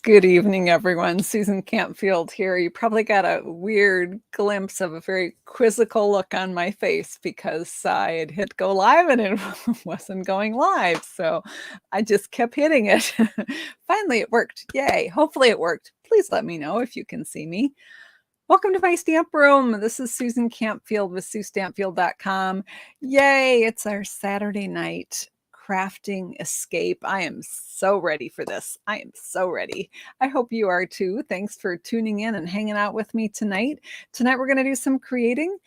Good evening, everyone. Susan Campfield here. You probably got a weird glimpse of a very quizzical look on my face because I had hit go live and it wasn't going live. So I just kept hitting it. Finally, it worked. Yay. Hopefully, it worked. Please let me know if you can see me. Welcome to my stamp room. This is Susan Campfield with SueStampfield.com. Yay, it's our Saturday night crafting escape. I am so ready for this. I am so ready. I hope you are too. Thanks for tuning in and hanging out with me tonight. Tonight, we're going to do some creating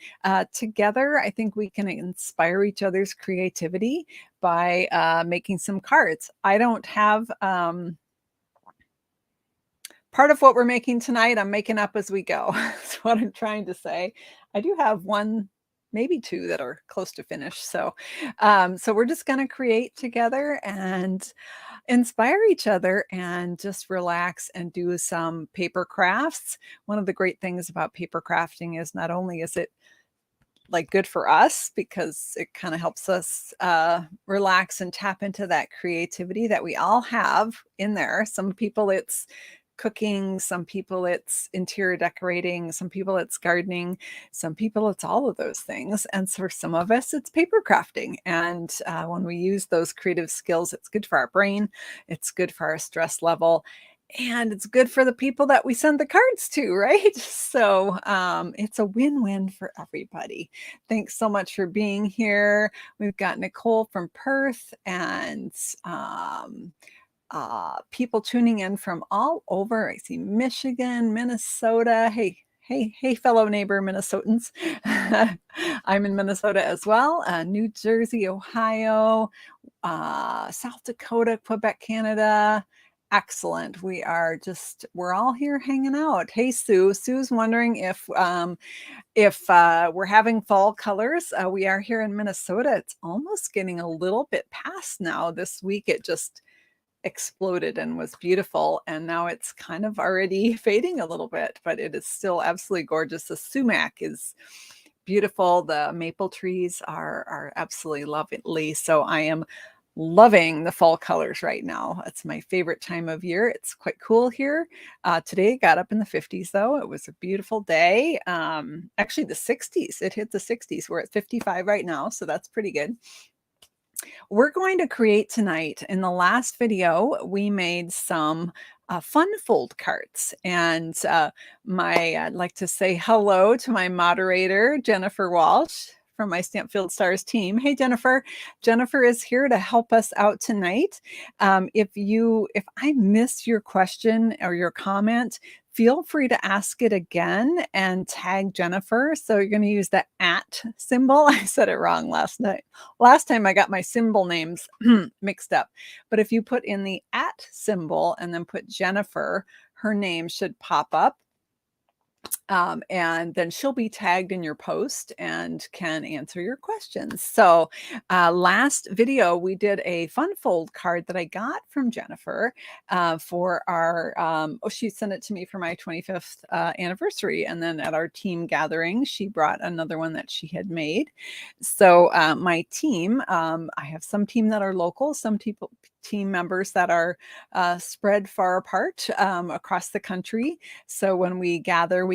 together. I think we can inspire each other's creativity by making some cards. I don't have part of what we're making tonight, I'm making up as we go. That's what I'm trying to say. I do have one, maybe two that are close to finish. So we're just going to create together and inspire each other and just relax and do some paper crafts. One of the great things about paper crafting is not only is it like good for us because it kind of helps us relax and tap into that creativity that we all have in there. Some people it's cooking, some people it's interior decorating, some people it's gardening, some people it's all of those things. And for some of us, it's paper crafting. And when we use those creative skills, it's good for our brain, it's good for our stress level, and it's good for the people that we send the cards to, right? So it's a win-win for everybody. Thanks so much for being here. We've got Nicole from Perth and people tuning in from all over. I see Michigan, Minnesota. Hey, fellow neighbor Minnesotans. I'm in Minnesota as well. New Jersey, Ohio, South Dakota, Quebec, Canada. Excellent. We're all here hanging out. Hey, Sue. Sue's wondering if we're having fall colors. We are here in Minnesota. It's almost getting a little bit past now. This week, it just exploded and was beautiful, and now it's kind of already fading a little bit, but it is still absolutely gorgeous. The sumac is beautiful. The maple trees are absolutely lovely. So I am loving the fall colors right now. It's my favorite time of year. It's quite cool here. Today got up in the 50s though. It was a beautiful day. Actually the 60s. It hit the 60s. We're at 55 right now, so that's pretty good. We're going to create tonight. In the last video, we made some fun fold cards. And I'd like to say hello to my moderator, Jennifer Walsh from my Stampfield Stars team. Hey, Jennifer. Jennifer is here to help us out tonight. If I missed your question or your comment, feel free to ask it again and tag Jennifer. So you're going to use the @ symbol. I said it wrong last night. Last time I got my symbol names mixed up. But if you put in the @ symbol and then put Jennifer, her name should pop up. And then she'll be tagged in your post and can answer your questions. So last video, we did a fun fold card that I got from Jennifer for our, she sent it to me for my 25th anniversary. And then at our team gathering, she brought another one that she had made. So my team, I have some team that are local, some team members that are spread far apart across the country. So when we gather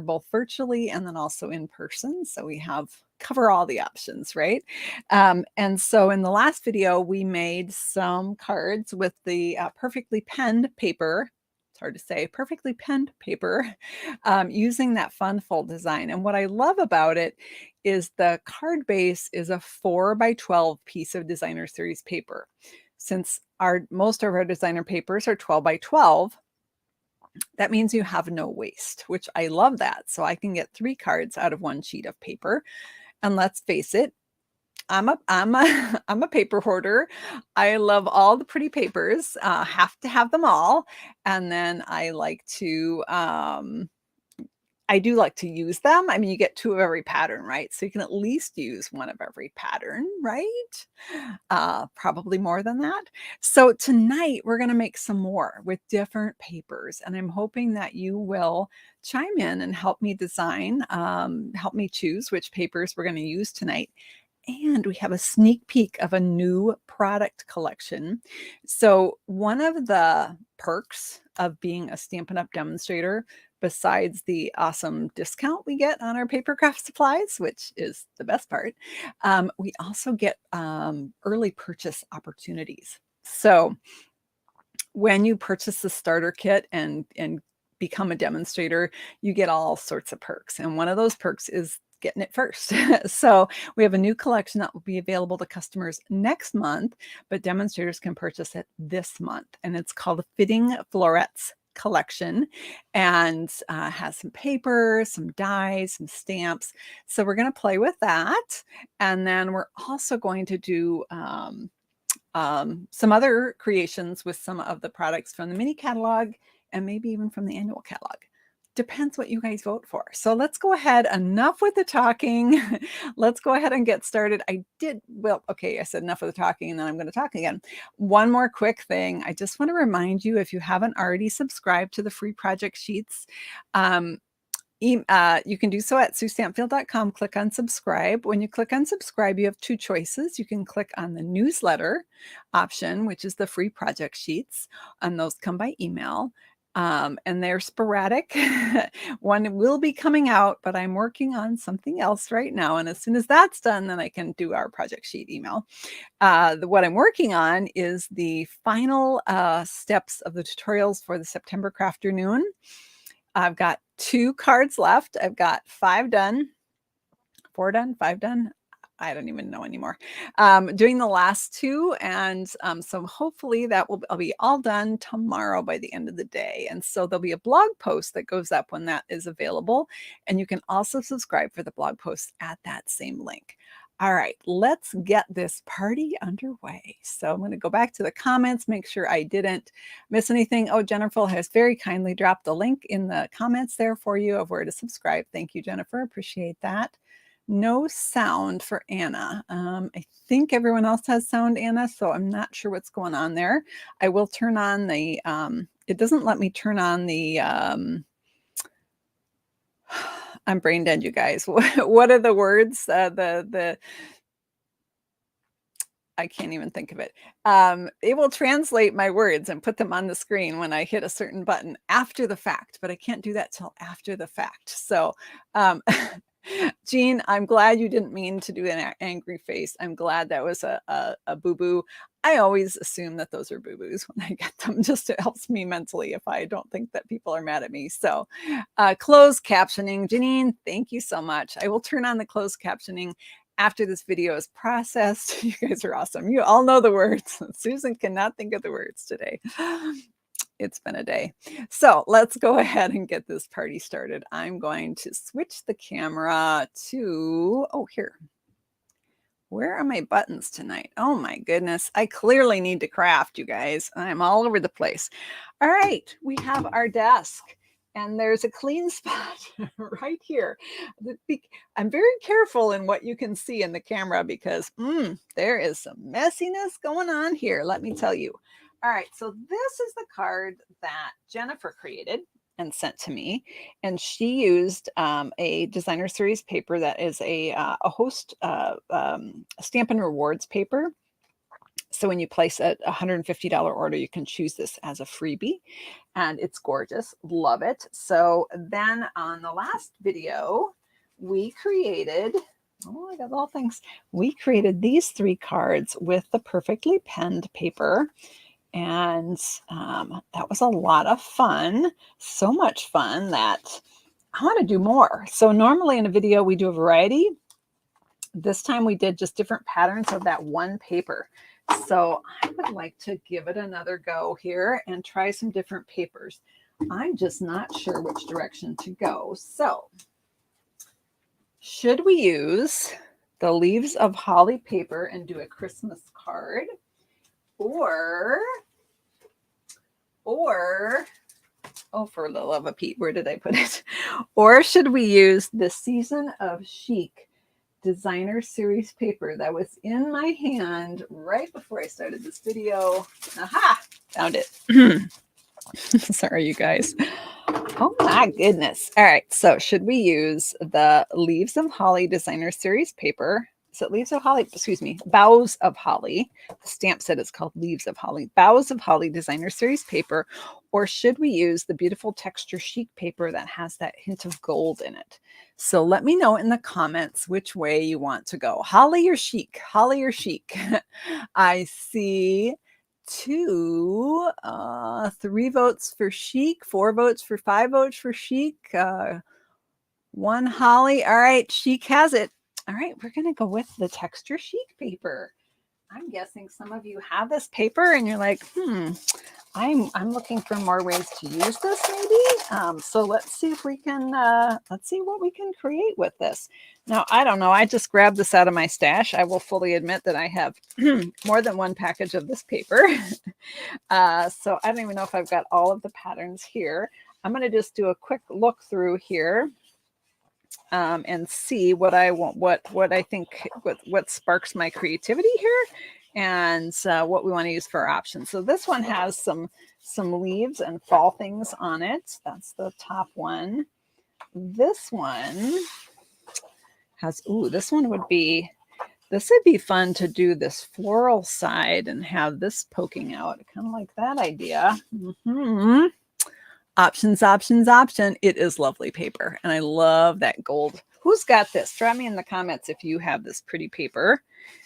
both virtually and then also in person. So we cover all the options, right? And so in the last video, we made some cards with the perfectly penned paper. It's hard to say, perfectly penned paper, using that fun fold design. And what I love about it is the card base is a 4x12 piece of designer series paper. Since most of our designer papers are 12x12, that means you have no waste, which I love that. So I can get 3 cards out of 1 sheet of paper. And let's face it, I'm a paper hoarder. I love all the pretty papers, have to have them all. And then I do like to use them. I mean, you get 2 of every pattern, right? So you can at least use 1 of every pattern, right? Probably more than that. So tonight we're going to make some more with different papers. And I'm hoping that you will chime in and help me design, help me choose which papers we're going to use tonight. And we have a sneak peek of a new product collection. So one of the perks of being a Stampin' Up! Demonstrator, besides the awesome discount we get on our paper craft supplies, which is the best part, we also get early purchase opportunities. So when you purchase the starter kit and become a demonstrator, you get all sorts of perks. And one of those perks is getting it first. So we have a new collection that will be available to customers next month, but demonstrators can purchase it this month. And it's called the Fitting Florets collection, and has some paper, some dies, some stamps. So we're going to play with that. And then we're also going to do some other creations with some of the products from the mini catalog and maybe even from the annual catalog. Depends what you guys vote for. So let's go ahead. Enough with the talking. Let's go ahead and get started. I said enough of the talking, and then I'm going to talk again. One more quick thing. I just want to remind you, if you haven't already subscribed to the free project sheets, you can do so at SueStampfield.com. Click on subscribe. When you click on subscribe, you have two choices. You can click on the newsletter option, which is the free project sheets, and those come by email. And they're sporadic. One will be coming out, but I'm working on something else right now. And as soon as that's done, then I can do our project sheet email. What I'm working on is the final steps of the tutorials for the September Crafternoon. I've got 2 cards left. I've got 5 done, 4 done, 5 done. I don't even know anymore. Doing the last 2, and so hopefully I'll be all done tomorrow by the end of the day. And so there'll be a blog post that goes up when that is available, and you can also subscribe for the blog post at that same link. All right, let's get this party underway. So I'm going to go back to the comments, make sure I didn't miss anything. Oh, Jennifer has very kindly dropped the link in the comments there for you of where to subscribe. Thank you, Jennifer. Appreciate that. No sound for Anna. I think everyone else has sound, Anna, so I'm not sure what's going on there. I will turn on the, it doesn't let me turn on the, I'm brain dead, you guys. What are the words? I can't even think of it. It will translate my words and put them on the screen when I hit a certain button after the fact, but I can't do that till after the fact. So, Jean, I'm glad you didn't mean to do an angry face. I'm glad that was a boo-boo. I always assume that those are boo-boos when I get them. Just it helps me mentally if I don't think that people are mad at me. So closed captioning. Janine, thank you so much. I will turn on the closed captioning after this video is processed. You guys are awesome. You all know the words. Susan cannot think of the words today. It's been a day. So let's go ahead and get this party started. I'm going to switch the camera to, here. Where are my buttons tonight? Oh my goodness. I clearly need to craft, you guys. I'm all over the place. All right, we have our desk. And there's a clean spot right here. I'm very careful in what you can see in the camera because there is some messiness going on here, let me tell you. All right, so this is the card that Jennifer created and sent to me. And she used a designer series paper that is a host Stampin' Rewards paper. So when you place a $150 order, you can choose this as a freebie, and it's gorgeous. Love it. So then on the last video, we created, I got all things. We created these 3 cards with the perfectly penned paper, and that was a lot of fun. So much fun that I want to do more. So normally in a video, we do a variety. This time we did just different patterns of that one paper. So I would like to give it another go here and try some different papers. I'm just not sure which direction to go. So should we use the Leaves of Holly paper and do a Christmas card? Or, oh, for the love of Pete, where did I put it? Or should we use the Season of Chic designer series paper that was in my hand right before I started this video? Aha, found it. Sorry, you guys. Oh my goodness. All right, so should we use the Leaves of Holly designer series paper is it Leaves of Holly? Excuse me, Boughs of Holly. The stamp said it's called Leaves of Holly. Boughs of Holly Designer Series paper, or should we use the beautiful texture chic paper that has that hint of gold in it? So let me know in the comments which way you want to go. Holly or chic? Holly or chic? I see 3 votes for chic, 4 votes for 5 votes for chic, 1 Holly. All right, chic has it. All right, we're going to go with the texture chic paper. I'm guessing some of you have this paper and you're like, I'm looking for more ways to use this maybe. So let's see if we can, let's see what we can create with this. Now, I don't know. I just grabbed this out of my stash. I will fully admit that I have more than 1 package of this paper. So I don't even know if I've got all of the patterns here. I'm going to just do a quick look through here. And see what I want, what I think, what sparks my creativity here, and what we want to use for our options. So this one has some leaves and fall things on it. That's the top one. This one has, this one would be, this would be fun to do this floral side and have this poking out. I kind of like that idea. Options, options, option. It is lovely paper. And I love that gold. Who's got this? Drop me in the comments if you have this pretty paper.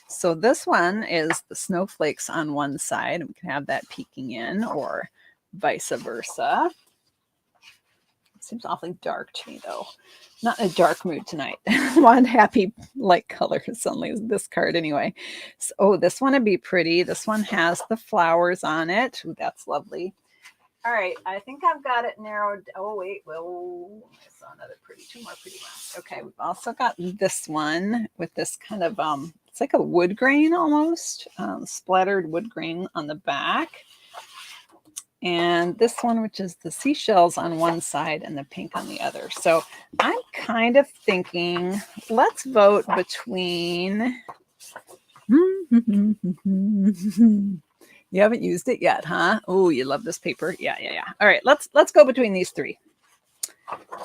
So this one is the snowflakes on one side. We can have that peeking in, or vice versa. It seems awfully dark to me though. Not in a dark mood tonight. I want happy light colors only, this card anyway. So, this one would be pretty. This one has the flowers on it. Ooh, that's lovely. All right, I think I've got it narrowed. Oh, wait. Well, I saw another pretty, 2 more pretty ones. Okay, we've also got this one with this kind of, it's like a wood grain almost, splattered wood grain on the back. And this one, which is the seashells on one side and the pink on the other. So I'm kind of thinking, let's vote between... You haven't used it yet, huh? Oh, you love this paper. Yeah. All right, let's go between these 3.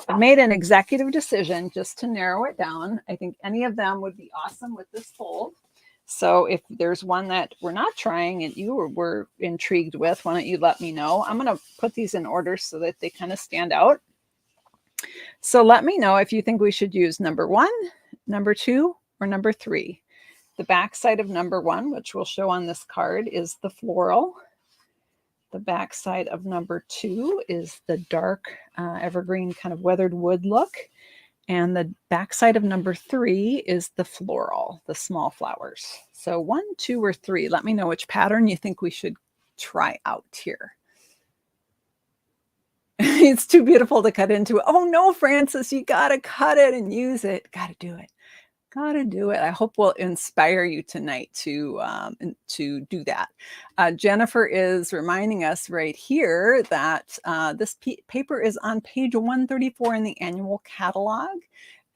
I've made an executive decision just to narrow it down. I think any of them would be awesome with this fold. So if there's one that we're not trying and you were intrigued with, why don't you let me know? I'm going to put these in order so that they kind of stand out. So let me know if you think we should use number 1, number 2, or number 3. The back side of number 1, which we'll show on this card, is the floral. The back side of number 2 is the dark evergreen kind of weathered wood look. And the back side of number 3 is the floral, the small flowers. So 1, 2, or 3. Let me know which pattern you think we should try out here. It's too beautiful to cut into. Oh no, Francis, you got to cut it and use it. Got to do it. Got to do it. I hope we'll inspire you tonight to do that. Jennifer is reminding us right here that this paper is on page 134 in the annual catalog.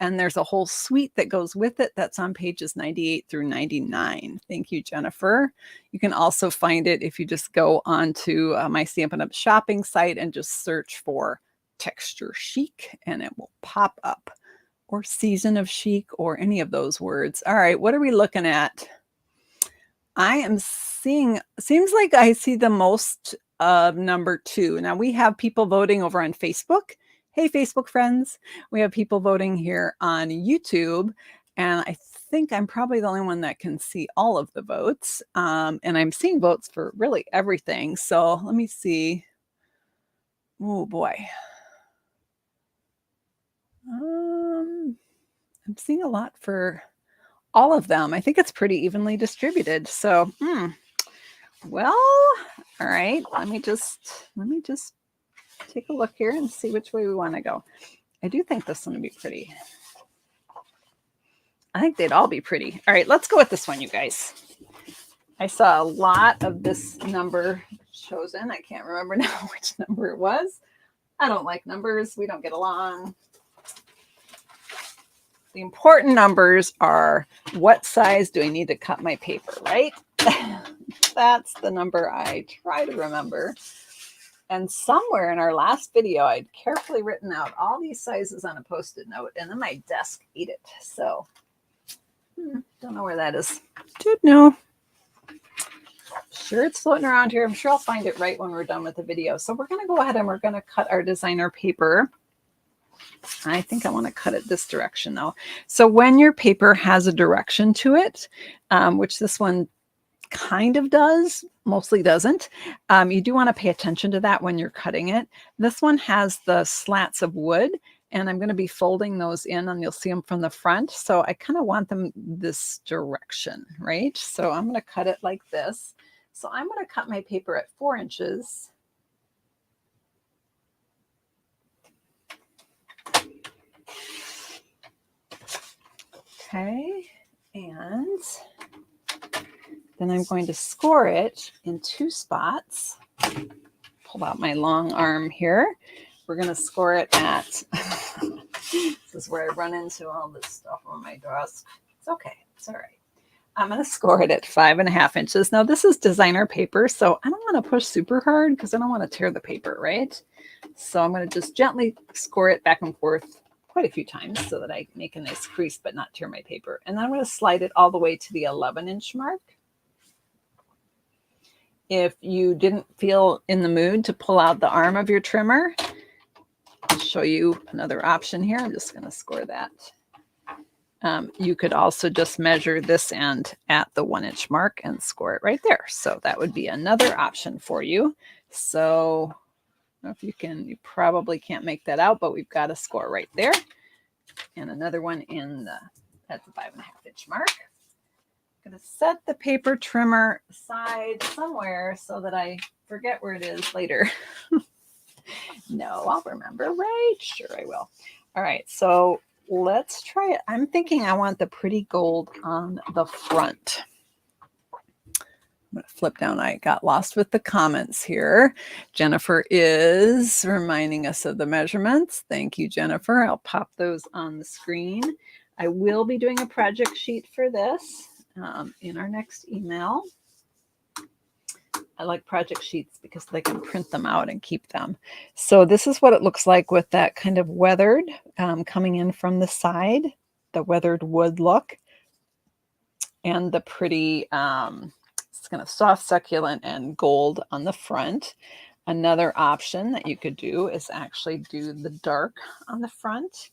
And there's a whole suite that goes with it that's on pages 98 through 99. Thank you, Jennifer. You can also find it if you just go onto my Stampin' Up! Shopping site and just search for Texture Chic, and it will pop up. Or Season of Chic, or any of those words. All right, what are we looking at? I am seeing, seems like I see the most of number 2. Now we have people voting over on Facebook. Hey, Facebook friends. We have people voting here on YouTube. And I think I'm probably the only one that can see all of the votes. And I'm seeing votes for really everything. So let me see. Oh boy. I'm seeing a lot for all of them. I think it's pretty evenly distributed. So, well, all right. Let me just take a look here and see which way we want to go. I do think this one would be pretty. I think they'd all be pretty. All right, let's go with this one, you guys. I saw a lot of this number chosen. I can't remember now which number it was. I don't like numbers. We don't get along. The important numbers are, what size do I need to cut my paper, right? That's the number I try to remember. And somewhere in our last video, I'd carefully written out all these sizes on a Post-it note, and then my desk ate it. So Don't know where that is. Did know. Sure, it's floating around here. I'm sure I'll find it right when we're done with the video. So we're going to go ahead and we're going to cut our designer paper. I think I want to cut it this direction though. So when your paper has a direction to it, which this one kind of does, mostly doesn't, you do want to pay attention to that when you're cutting it. This one has the slats of wood, and I'm going to be folding those in, and you'll see them from the front. So I kind of want them this direction, right? So I'm going to cut it like this. So I'm going to cut my paper at 4 inches. Okay, and then I'm going to score it in 2 spots. Pull out my long arm here. We're going to score it at, this is where I run into all this stuff on my desk. It's okay, it's all right. I'm going to score it at 5.5 inches. Now this is designer paper, so I don't want to push super hard because I don't want to tear the paper, right? So I'm going to just gently score it back and forth quite a few times so that I make a nice crease but not tear my paper. And then I'm going to slide it all the way to the 11-inch mark. If you didn't feel in the mood to pull out the arm of your trimmer, I'll show you another option here. I'm just going to score that. You could also just measure this end at the 1-inch mark and score it right there. So that would be another option for you. So I don't know if you can, you probably can't make that out, but we've got a score right there. And another one at the 5.5-inch mark. I'm going to set the paper trimmer aside somewhere so that I forget where it is later. No, I'll remember, right? Sure, I will. All right, so let's try it. I'm thinking I want the pretty gold on the front. I'm going to flip down. I got lost with the comments here. Jennifer is reminding us of the measurements. Thank you, Jennifer. I'll pop those on the screen. I will be doing a project sheet for this in our next email. I like project sheets because they can print them out and keep them. So this is what it looks like with that kind of weathered coming in from the side, the weathered wood look, and the pretty it's kind of soft succulent and gold on the front. Another option that you could do is actually do the dark on the front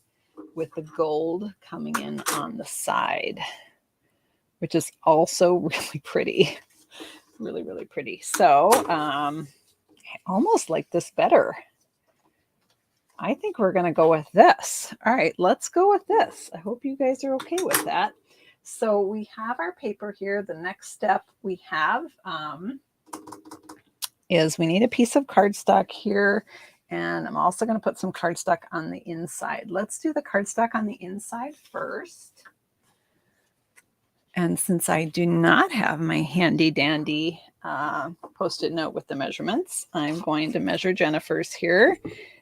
with the gold coming in on the side, which is also really pretty. Really, really pretty. So I almost like this better. I think we're going to go with this. All right, let's go with this. I hope you guys are okay with that. So we have our paper here. The next step we have is we need a piece of cardstock here. And I'm also going to put some cardstock on the inside. Let's do the cardstock on the inside first. And since I do not have my handy dandy Post-it note with the measurements, I'm going to measure Jennifer's here.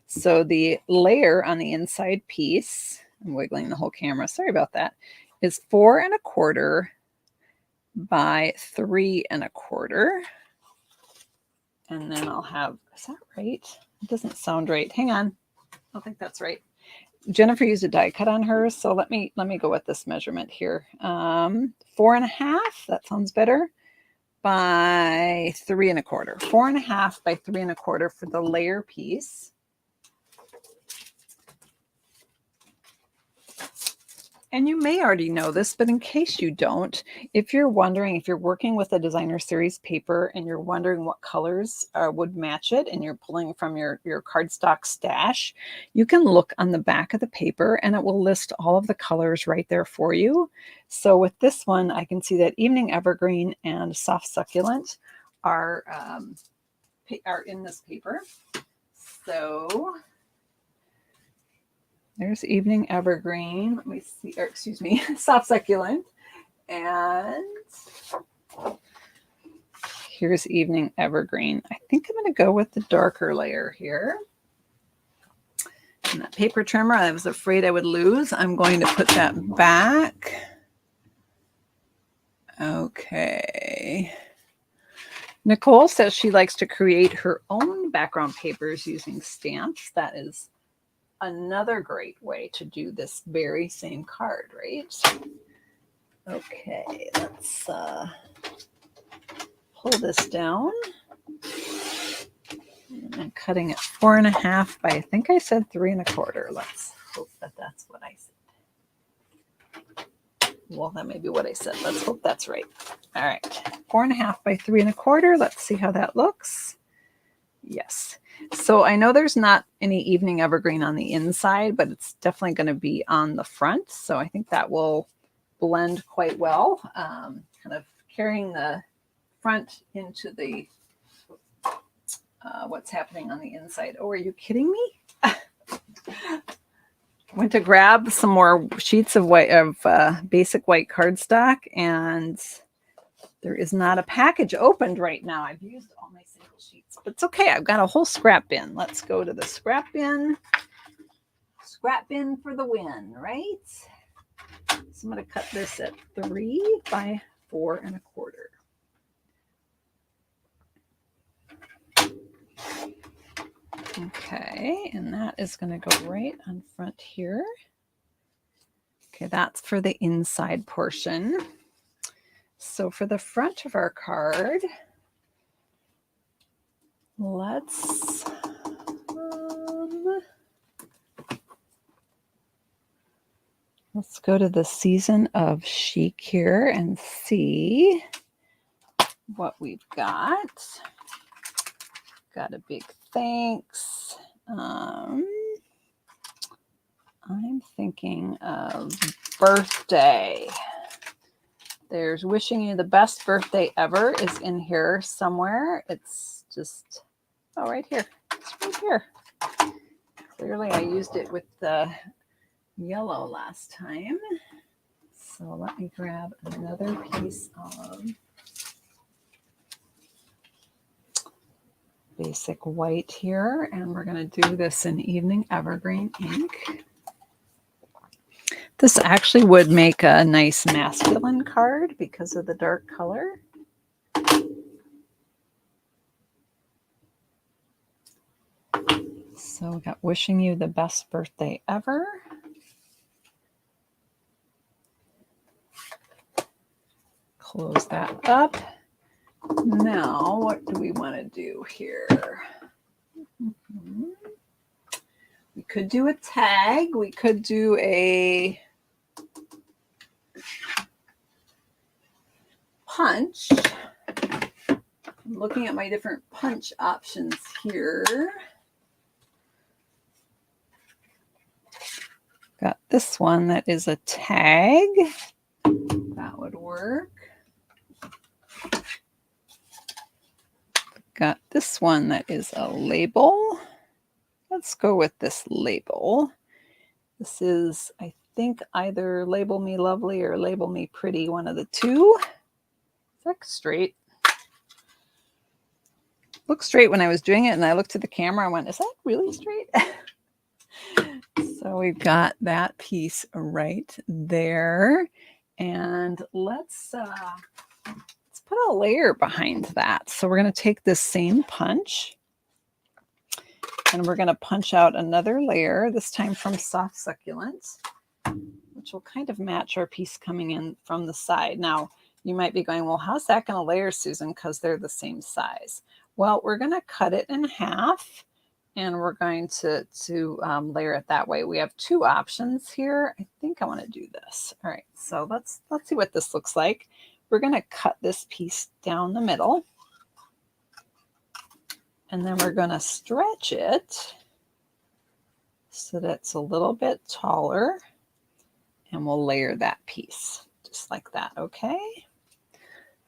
So the layer on the inside piece, I'm wiggling the whole camera, sorry about that, is 4 1/4 by 3 1/4. And then I'll have, is that right? It doesn't sound right. Hang on. I don't think that's right. Jennifer used a die cut on hers, so let me go with this measurement here. 4 1/2, that sounds better, by 3 1/4. 4 1/2 by 3 1/4 for the layer piece. And you may already know this, but in case you don't, if you're wondering, if you're working with a designer series paper and you're wondering what colors would match it and you're pulling from your cardstock stash, you can look on the back of the paper and it will list all of the colors right there for you. So with this one, I can see that Evening Evergreen and Soft Succulent are in this paper. So there's Evening Evergreen. Let me see, or excuse me, Soft Succulent. And here's Evening Evergreen. I think I'm going to go with the darker layer here. And that paper trimmer, I was afraid I would lose. I'm going to put that back. Okay. Nicole says she likes to create her own background papers using stamps. That is another great way to do this very same card, right? Okay, let's pull this down. And I'm cutting it 4.5 by, I think I said 3.25. Let's hope that that's what I said. Well, that may be what I said. Let's hope that's right. All right, 4.5 by 3.25. Let's see how that looks. Yes. So I know there's not any evening evergreen on the inside, but it's definitely going to be on the front. So I think that will blend quite well, kind of carrying the front into the what's happening on the inside. Oh, are you kidding me? Went to grab some more sheets of basic white cardstock, and there is not a package opened right now. I've used all my single sheets, but it's okay. I've got a whole scrap bin. Let's go to the scrap bin. Scrap bin for the win, right? So I'm going to cut this at 3 by 4.25. Okay, and that is going to go right on front here. Okay, that's for the inside portion. So for the front of our card, let's go to the season of chic here and see what we've got. Got a big thanks. I'm thinking of birthday. There's wishing you the best birthday ever is in here somewhere. It's just, oh, right here. It's right here. Clearly I used it with the yellow last time. So let me grab another piece of basic white here, and we're going to do this in Evening Evergreen ink. This actually would make a nice masculine card because of the dark color. So we got wishing you the best birthday ever. Close that up. Now, what do we want to do here? We could do a tag. We could do a punch. I'm looking at my different punch options here. Got this one that is a tag. That would work. Got this one that is a label. Let's go with this label. This is, I think, either Label Me Lovely or Label Me Pretty, one of the two. Looks straight. Looked straight when I was doing it, and I looked at the camera and went, is that really straight? So we've got that piece right there. And let's put a layer behind that. So we're going to take this same punch, and we're going to punch out another layer, this time from Soft Succulent, which will kind of match our piece coming in from the side. Now, you might be going, well, how's that going to layer, Susan? Because they're the same size. Well, we're going to cut it in half, and we're going to layer it that way. We have two options here. I think I want to do this. All right, so let's see what this looks like. We're going to cut this piece down the middle, and then we're going to stretch it so that it's a little bit taller, and we'll layer that piece just like that, okay?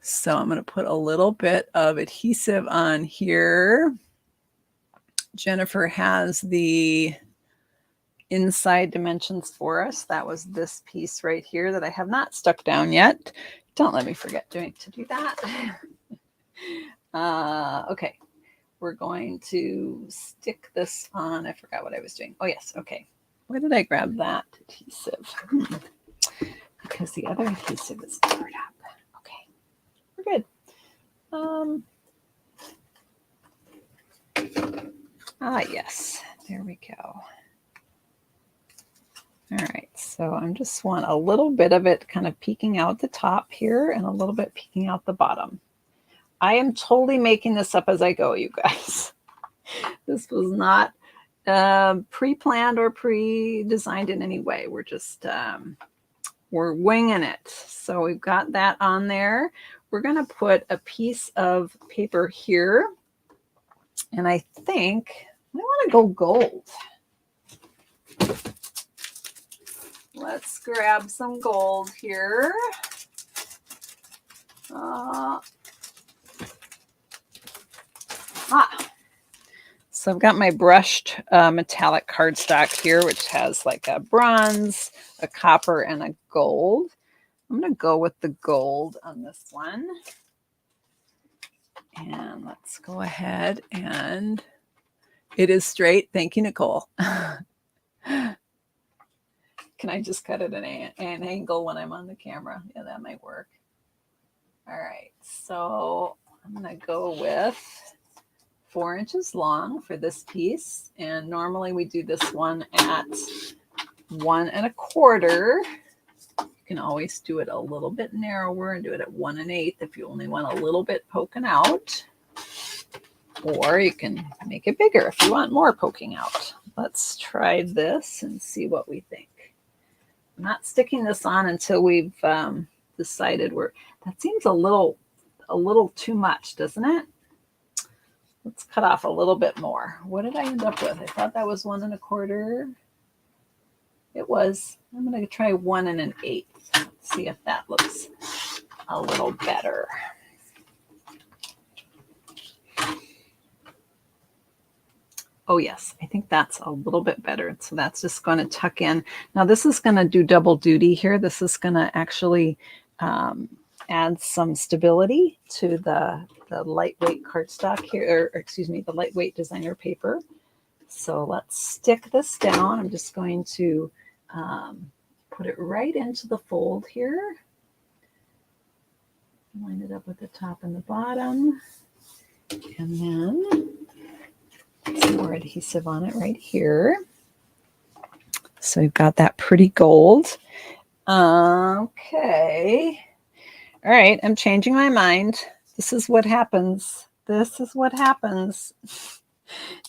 So I'm going to put a little bit of adhesive on here. Jennifer has the inside dimensions for us. That was this piece right here that I have not stuck down yet. Don't let me forget to do that. Okay, we're going to stick this on. I forgot what I was doing. Oh, yes. Okay. Where did I grab that adhesive? Because the other adhesive is covered up. Okay, we're good. Yes, there we go. All right, so I just want a little bit of it kind of peeking out the top here and a little bit peeking out the bottom. I am totally making this up as I go, you guys. This was not pre-planned or pre-designed in any way. We're just, we're winging it. So we've got that on there. We're going to put a piece of paper here. And I think I want to go gold. Let's grab some gold here. So I've got my brushed metallic cardstock here, which has like a bronze, a copper, and a gold. I'm going to go with the gold on this one. And let's go ahead and it is straight. Thank you, Nicole. Can I just cut it at an angle when I'm on the camera? Yeah, that might work. All right, so I'm going to go with 4 inches long for this piece. And normally we do this one at 1 1/4. You can always do it a little bit narrower and do it at 1 1/8 if you only want a little bit poking out. Or you can make it bigger if you want more poking out. Let's try this and see what we think. I'm not sticking this on until we've decided that seems a little too much, doesn't it? Let's cut off a little bit more. What did I end up with? I thought that was 1 1/4. It was. I'm going to try 1 1/8. Let's see if that looks a little better. Oh yes, I think that's a little bit better. So that's just going to tuck in. Now this is going to do double duty here. This is going to actually add some stability to the lightweight cardstock here, or excuse me, the lightweight designer paper. So let's stick this down. I'm just going to put it right into the fold here. Line it up with the top and the bottom. And then some more adhesive on it right here. So we've got that pretty gold. Okay. All right, I'm changing my mind. This is what happens. This is what happens.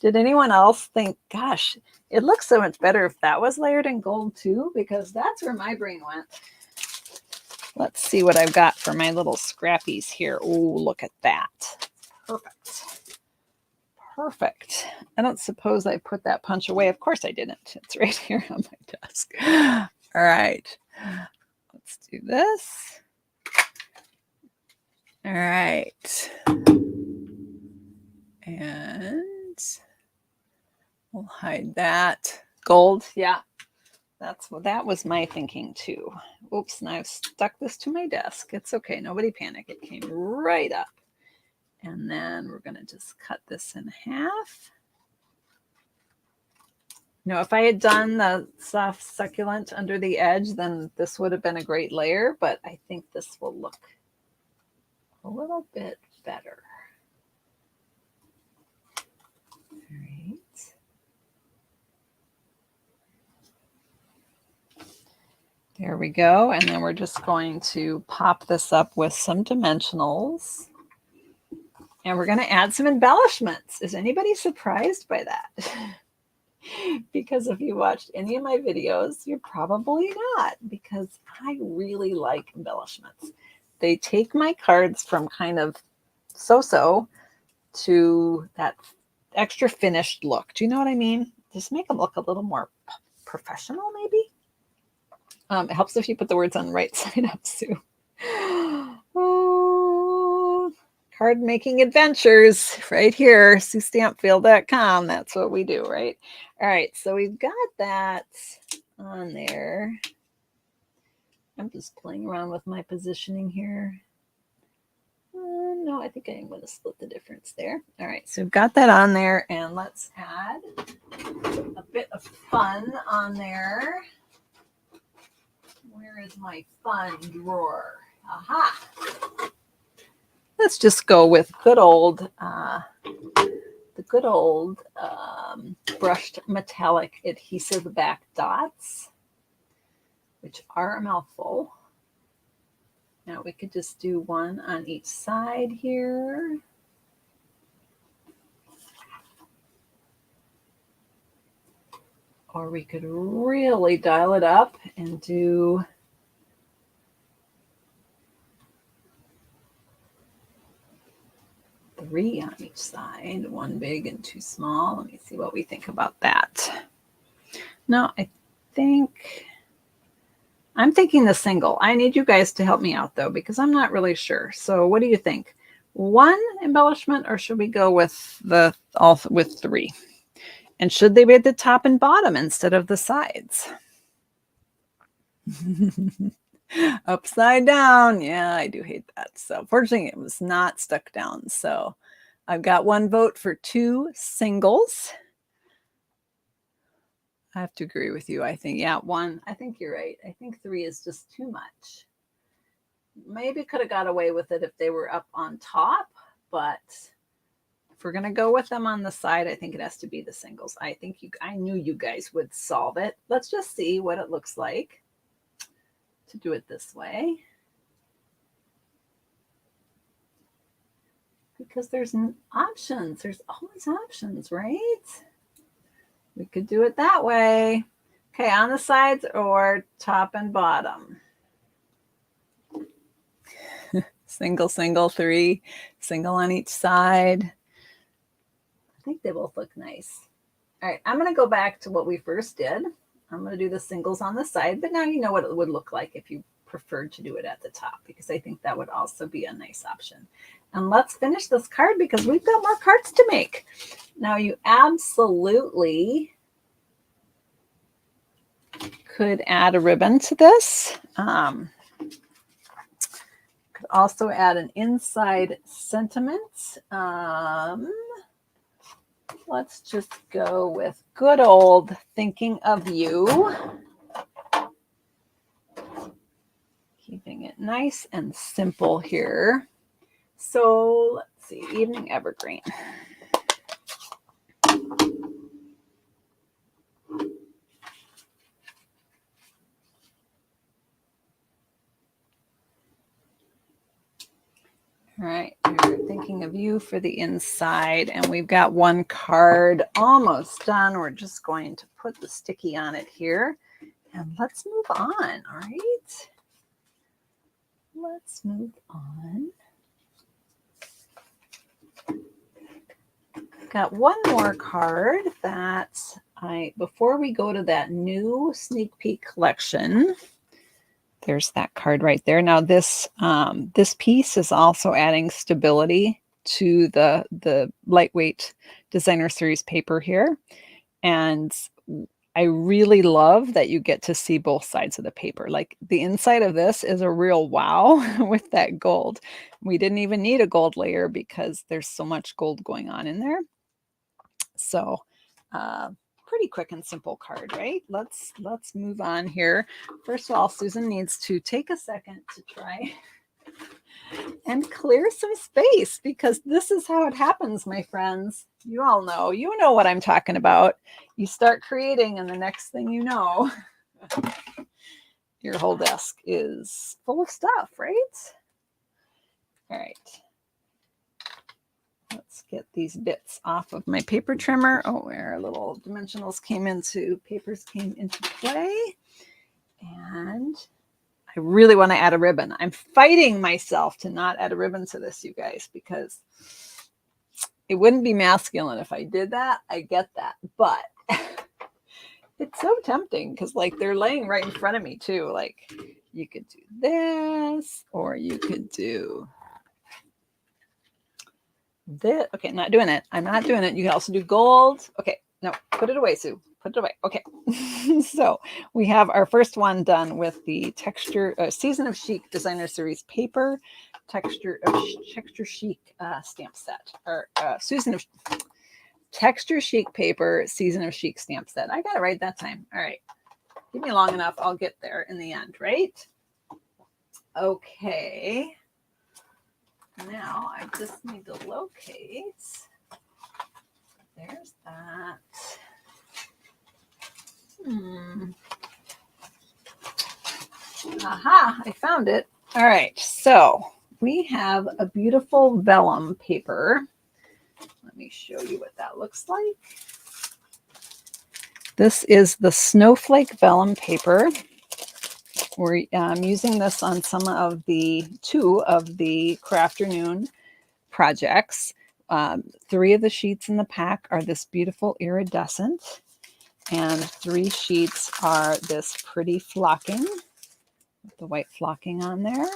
Did anyone else think, gosh, it looks so much better if that was layered in gold too? Because that's where my brain went. Let's see what I've got for my little scrappies here. Oh, look at that. Perfect. Perfect. I don't suppose I put that punch away. Of course I didn't. It's right here on my desk. All right. Let's do this. All right. And we'll hide that. Gold. Yeah. That was my thinking too. Oops. And I've stuck this to my desk. It's okay. Nobody panic. It came right up. And then we're going to just cut this in half. Now, if I had done the soft succulent under the edge, then this would have been a great layer, but I think this will look a little bit better. All right. There we go. And then we're just going to pop this up with some dimensionals. And we're going to add some embellishments. Is anybody surprised by that? Because if you watched any of my videos, you're probably not, because I really like embellishments. They take my cards from kind of so-so to that extra finished look. Do you know what I mean? Just make them look a little more professional, maybe. It helps if you put the words on the right side up, Sue. Oh, card making adventures right here, SueStampfield.com. That's what we do, right? All right, so we've got that on there. I'm just playing around with my positioning here. No, I think I'm going to split the difference there. All right, so we've got that on there, and let's add a bit of fun on there. Where is my fun drawer? Aha! Let's just go with good old, brushed metallic adhesive back dots. which are a mouthful. Now we could just do one on each side here. Or we could really dial it up and do three on each side, one big and two small. Let me see what we think about that. No, I'm thinking the single. I need you guys to help me out though, because I'm not really sure. So what do you think? One embellishment, or should we go with with three? And should they be at the top and bottom instead of the sides? Upside down. Yeah, I do hate that. So fortunately, it was not stuck down. So I've got one vote for two singles. I have to agree with you. I think, yeah, one. I think you're right. I think three is just too much. Maybe could have got away with it if they were up on top, but if we're going to go with them on the side, I think it has to be the singles. I knew you guys would solve it. Let's just see what it looks like to do it this way. Because there's options. There's always options, right? We could do it that way. Okay, on the sides or top and bottom. Single, single, three, single on each side. I think they both look nice. All right, I'm going to go back to what we first did. I'm going to do the singles on the side, but now you know what it would look like if you preferred to do it at the top, because I think that would also be a nice option. And let's finish this card because we've got more cards to make. Now you absolutely could add a ribbon to this. Could also add an inside sentiment. Let's just go with good old thinking of you. Keeping it nice and simple here. So let's see, evening evergreen. All right, we're thinking of you for the inside, and we've got one card almost done. We're just going to put the sticky on it here, and let's move on, all right? Let's move on. Got one more card that before we go to that new sneak peek collection, there's that card right there. Now this piece is also adding stability to the lightweight designer series paper here. And I really love that you get to see both sides of the paper. Like the inside of this is a real wow with that gold. We didn't even need a gold layer because there's so much gold going on in there. So pretty quick and simple card, right? Let's move on here. First of all, Susan needs to take a second to try and clear some space, because this is how it happens, my friends. You all know, you know what I'm talking about. You start creating, and the next thing you know, your whole desk is full of stuff, right? All right. Let's get these bits off of my paper trimmer. Oh, where our little dimensionals papers came into play. And I really want to add a ribbon. I'm fighting myself to not add a ribbon to this, you guys, because it wouldn't be masculine if I did that. I get that. But it's so tempting because like they're laying right in front of me too. Like you could do this, or you could do this. Okay, I'm not doing it. I'm not doing it. You can also do gold. Okay, no, put it away, Sue. Put it away. Okay. So we have our first one done with the Season of Chic Designer Series paper, Texture Chic stamp set, or Texture Chic paper, Season of Chic stamp set. I got it right that time. All right. Give me long enough. I'll get there in the end, right? Okay. Now I just need to locate. There's that. Aha, I found it. All right, so we have a beautiful vellum paper. Let me show you what that looks like. This is the snowflake vellum paper. We're using this on two of the Crafternoon projects. 3 of the sheets in the pack are this beautiful iridescent, and 3 sheets are this pretty flocking, with the white flocking on there.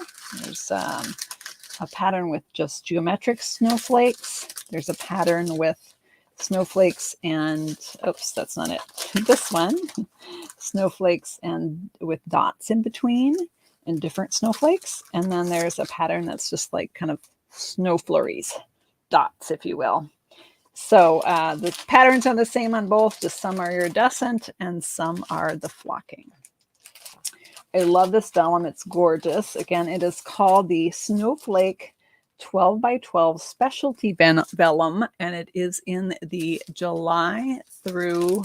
There's a pattern with just geometric snowflakes. There's a pattern with snowflakes and, oops, that's not it. This one, snowflakes and with dots in between and different snowflakes. And then there's a pattern that's just like kind of snow flurries, dots, if you will. So the patterns are the same on both, just some are iridescent and some are the flocking. I love this vellum. It's gorgeous. Again, it is called the Snowflake 12 by 12 Specialty Vellum, and it is in the July through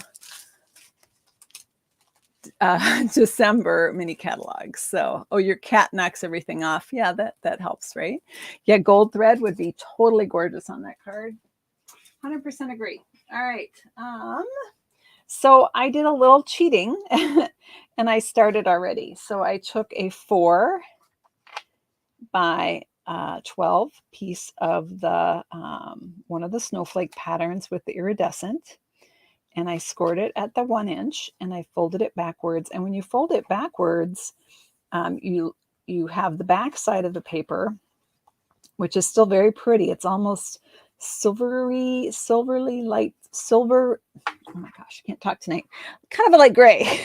December mini catalog. So, oh, your cat knocks everything off. Yeah, that helps, right? Yeah, gold thread would be totally gorgeous on that card. 100% agree. All right. So I did a little cheating and I started already. So I took a 4 by 12 piece of the one of the snowflake patterns with the iridescent, and I scored it at the 1 inch and I folded it backwards. And when you fold it backwards, you have the back side of the paper, which is still very pretty. It's almost silverly light silver. Oh my gosh, I can't talk tonight. Kind of a light gray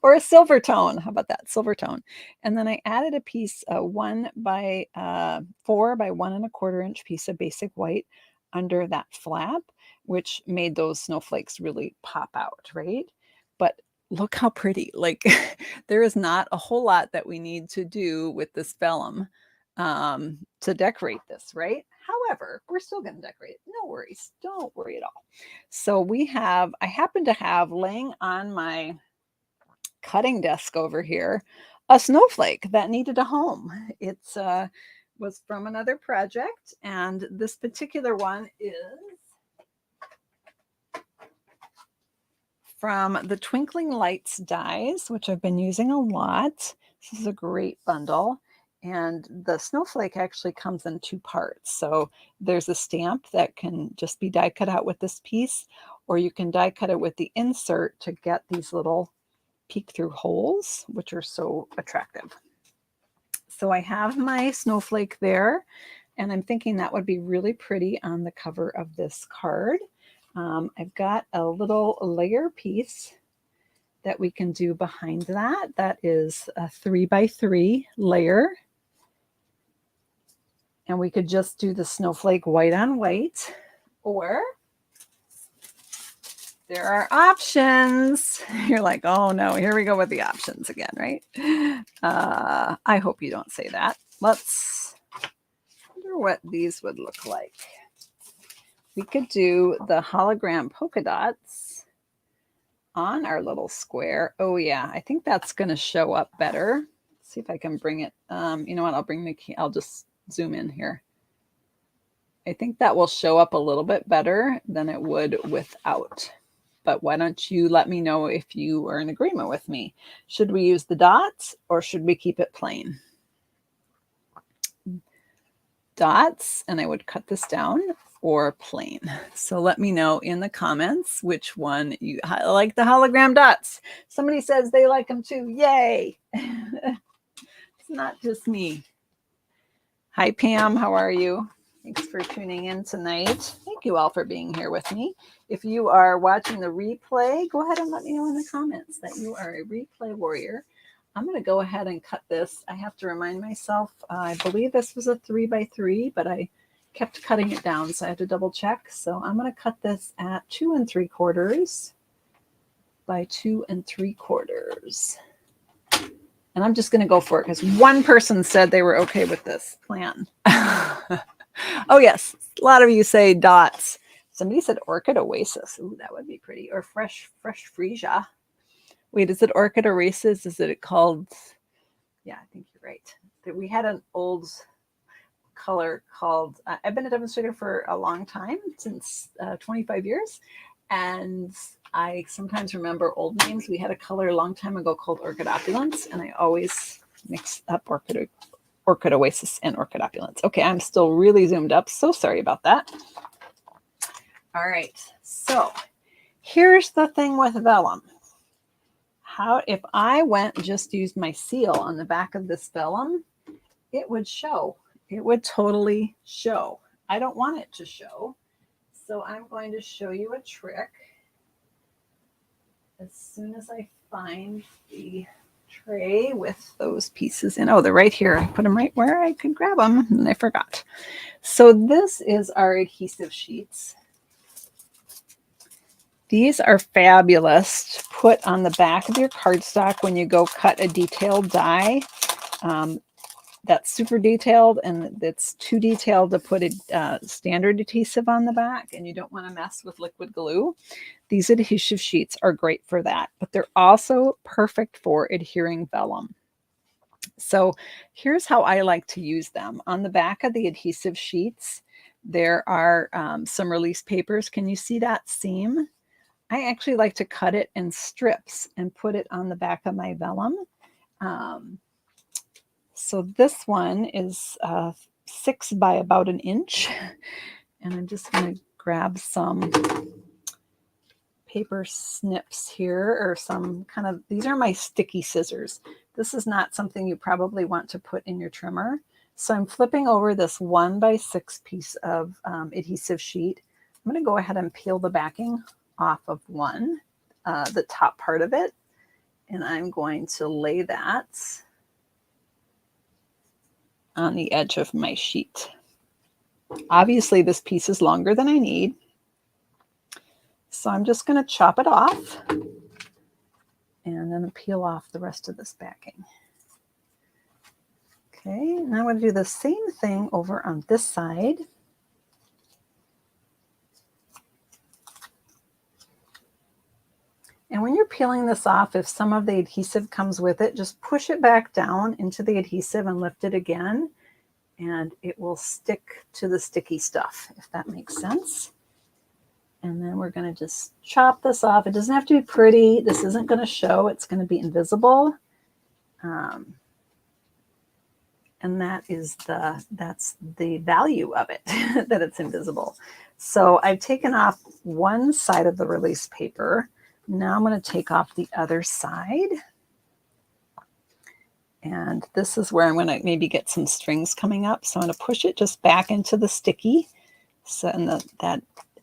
or a silver tone. How about that? Silver tone. And then I added a piece, 1 by 4 by 1 1/4 inch piece of basic white under that flap, which made those snowflakes really pop out, right? But look how pretty. Like there is not a whole lot that we need to do with this vellum to decorate this, right? However, we're still going to decorate it. No worries. Don't worry at all. So I happen to have laying on my cutting desk over here, a snowflake that needed a home. It's was from another project, and this particular one is from the Twinkling Lights dies, which I've been using a lot. This is a great bundle. And the snowflake actually comes in 2 parts. So there's a stamp that can just be die cut out with this piece, or you can die cut it with the insert to get these little peek through holes, which are so attractive. So I have my snowflake there, and I'm thinking that would be really pretty on the cover of this card. I've got a little layer piece that we can do behind that. That is a 3 by 3 layer. And we could just do the snowflake white on white, or there are options. You're like, oh no, here we go with the options again, right? I hope you don't say that. Let's wonder what these would look like. We could do the hologram polka dots on our little square. Oh yeah, I think that's going to show up better. Let's see if I can bring it. You know what? I'll just zoom in here. I think that will show up a little bit better than it would without. But why don't you let me know if you are in agreement with me? Should we use the dots or should we keep it plain? Dots, and I would cut this down, or plain. So let me know in the comments which one you like. The hologram dots. Somebody says they like them too. Yay. It's not just me. Hi, Pam. How are you? Thanks for tuning in tonight. Thank you all for being here with me. If you are watching the replay, go ahead and let me know in the comments that you are a replay warrior. I'm going to go ahead and cut this. I have to remind myself, I believe this was a 3 by 3, but I kept cutting it down, so I had to double check. So I'm going to cut this at 2 3/4 by 2 3/4. And I'm just going to go for it because one person said they were okay with this plan. Oh, yes. A lot of you say dots. Somebody said Orchid Oasis. Ooh, that would be pretty. Or Fresh Freesia. Wait, is it Orchid Oasis? Is it called Yeah, I think you're right. That we had an old color called, I've been a demonstrator for a long time, since 25 years. And I sometimes remember old names. We had a color a long time ago called Orchid Opulence, and I always mix up Orchid Oasis and Orchid Opulence. Okay, I'm still really zoomed up. So sorry about that. All right, so here's the thing with vellum. How, if I went and just used my seal on the back of this vellum, it would show. It would totally show. I don't want it to show. So I'm going to show you a trick. As soon as I find the tray with those pieces in. Oh, they're right here. I put them right where I could grab them, and I forgot. So this is our adhesive sheets. These are fabulous to put on the back of your cardstock when you go cut a detailed die. That's super detailed and it's too detailed to put a standard adhesive on the back, and you don't want to mess with liquid glue. These adhesive sheets are great for that, but they're also perfect for adhering vellum. So here's how I like to use them. On the back of the adhesive sheets, there are some release papers. Can you see that seam? I actually like to cut it in strips and put it on the back of my vellum. So this one is 6 by about an inch. And I'm just going to grab some paper snips here, or some kind of, these are my sticky scissors. This is not something you probably want to put in your trimmer. So I'm flipping over this 1 by 6 piece of adhesive sheet. I'm going to go ahead and peel the backing off of one, the top part of it. And I'm going to lay that on the edge of my sheet. Obviously, this piece is longer than I need. So I'm just going to chop it off and then peel off the rest of this backing. Okay, and I'm going to do the same thing over on this side. And when you're peeling this off, if some of the adhesive comes with it, just push it back down into the adhesive and lift it again, and it will stick to the sticky stuff, if that makes sense. And then we're going to just chop this off. It doesn't have to be pretty. This isn't going to show. It's going to be invisible. And that's the value of it, that it's invisible. So I've taken off one side of the release paper. Now I'm going to take off the other side. And this is where I'm going to maybe get some strings coming up. So I'm going to push it just back into the sticky. So and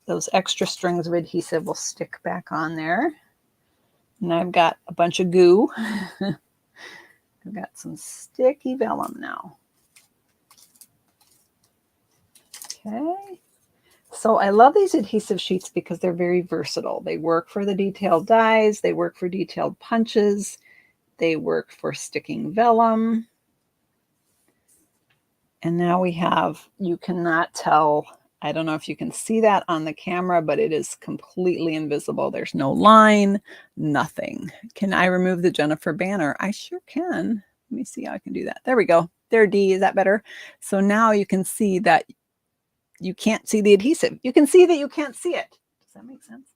those extra strings of adhesive will stick back on there. And I've got a bunch of goo. I've got some sticky vellum now. Okay. So I love these adhesive sheets because they're very versatile. They work for the detailed dies. They work for detailed punches. They work for sticking vellum. And now we have, you cannot tell, I don't know if you can see that on the camera, but it is completely invisible. There's no line, nothing. Can I remove the Jennifer banner? I sure can. Let me see how I can do that. There we go. There, D, is that better? So now you can see that you can't see the adhesive. You can see that you can't see it. Does that make sense?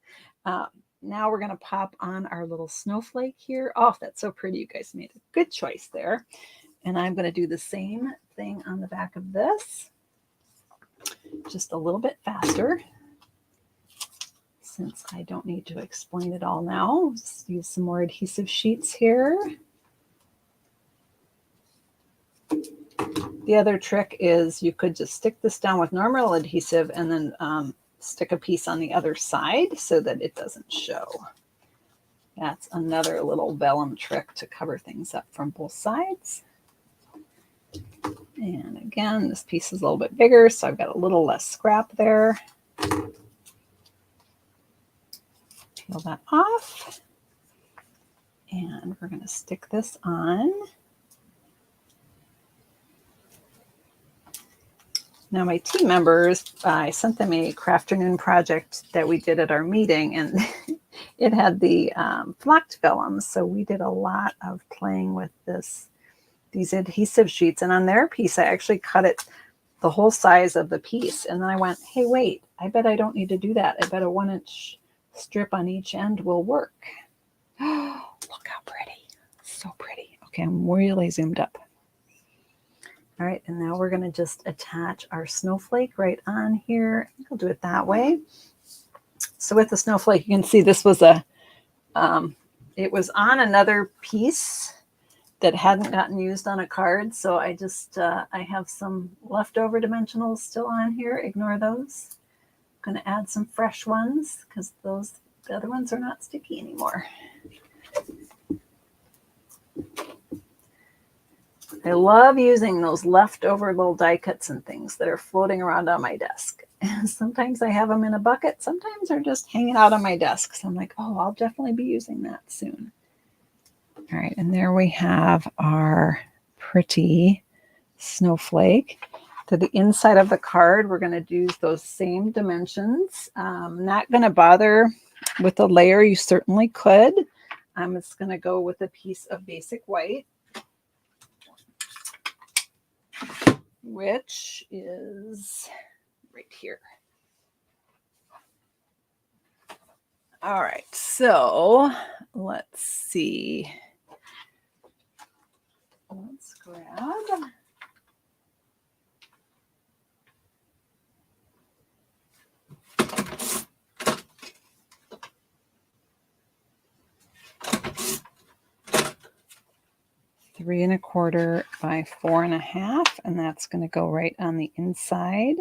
Now we're going to pop on our little snowflake here. Oh, that's so pretty. You guys made a good choice there. And I'm going to do the same thing on the back of this, just a little bit faster, since I don't need to explain it all now. Just use some more adhesive sheets here. The other trick is you could just stick this down with normal adhesive and then stick a piece on the other side so that it doesn't show. That's another little vellum trick to cover things up from both sides. And again, this piece is a little bit bigger, so I've got a little less scrap there. Peel that off. And we're going to stick this on. Now my team members, I sent them a crafternoon project that we did at our meeting, and it had the flocked vellum. So we did a lot of playing with these these adhesive sheets, and on their piece, I actually cut it the whole size of the piece. And then I went, hey, wait, I bet I don't need to do that. I bet a 1-inch strip on each end will work. Look how pretty. So pretty. Okay, I'm really zoomed up. All right, and now we're going to just attach our snowflake right on here. I think I'll do it that way. So with the snowflake, you can see this was it was on another piece that hadn't gotten used on a card. So I just, I have some leftover dimensionals still on here. Ignore those. I'm going to add some fresh ones because the other ones are not sticky anymore. I love using those leftover little die cuts and things that are floating around on my desk. Sometimes I have them in a bucket. Sometimes they're just hanging out on my desk. So I'm like, oh, I'll definitely be using that soon. All right, and there we have our pretty snowflake. To the inside of the card, we're going to use those same dimensions. Not going to bother with a layer. You certainly could. I'm just going to go with a piece of basic white, which is right here. All right, so let's see. Let's grab. Three and a quarter by 4.5, and that's going to go right on the inside.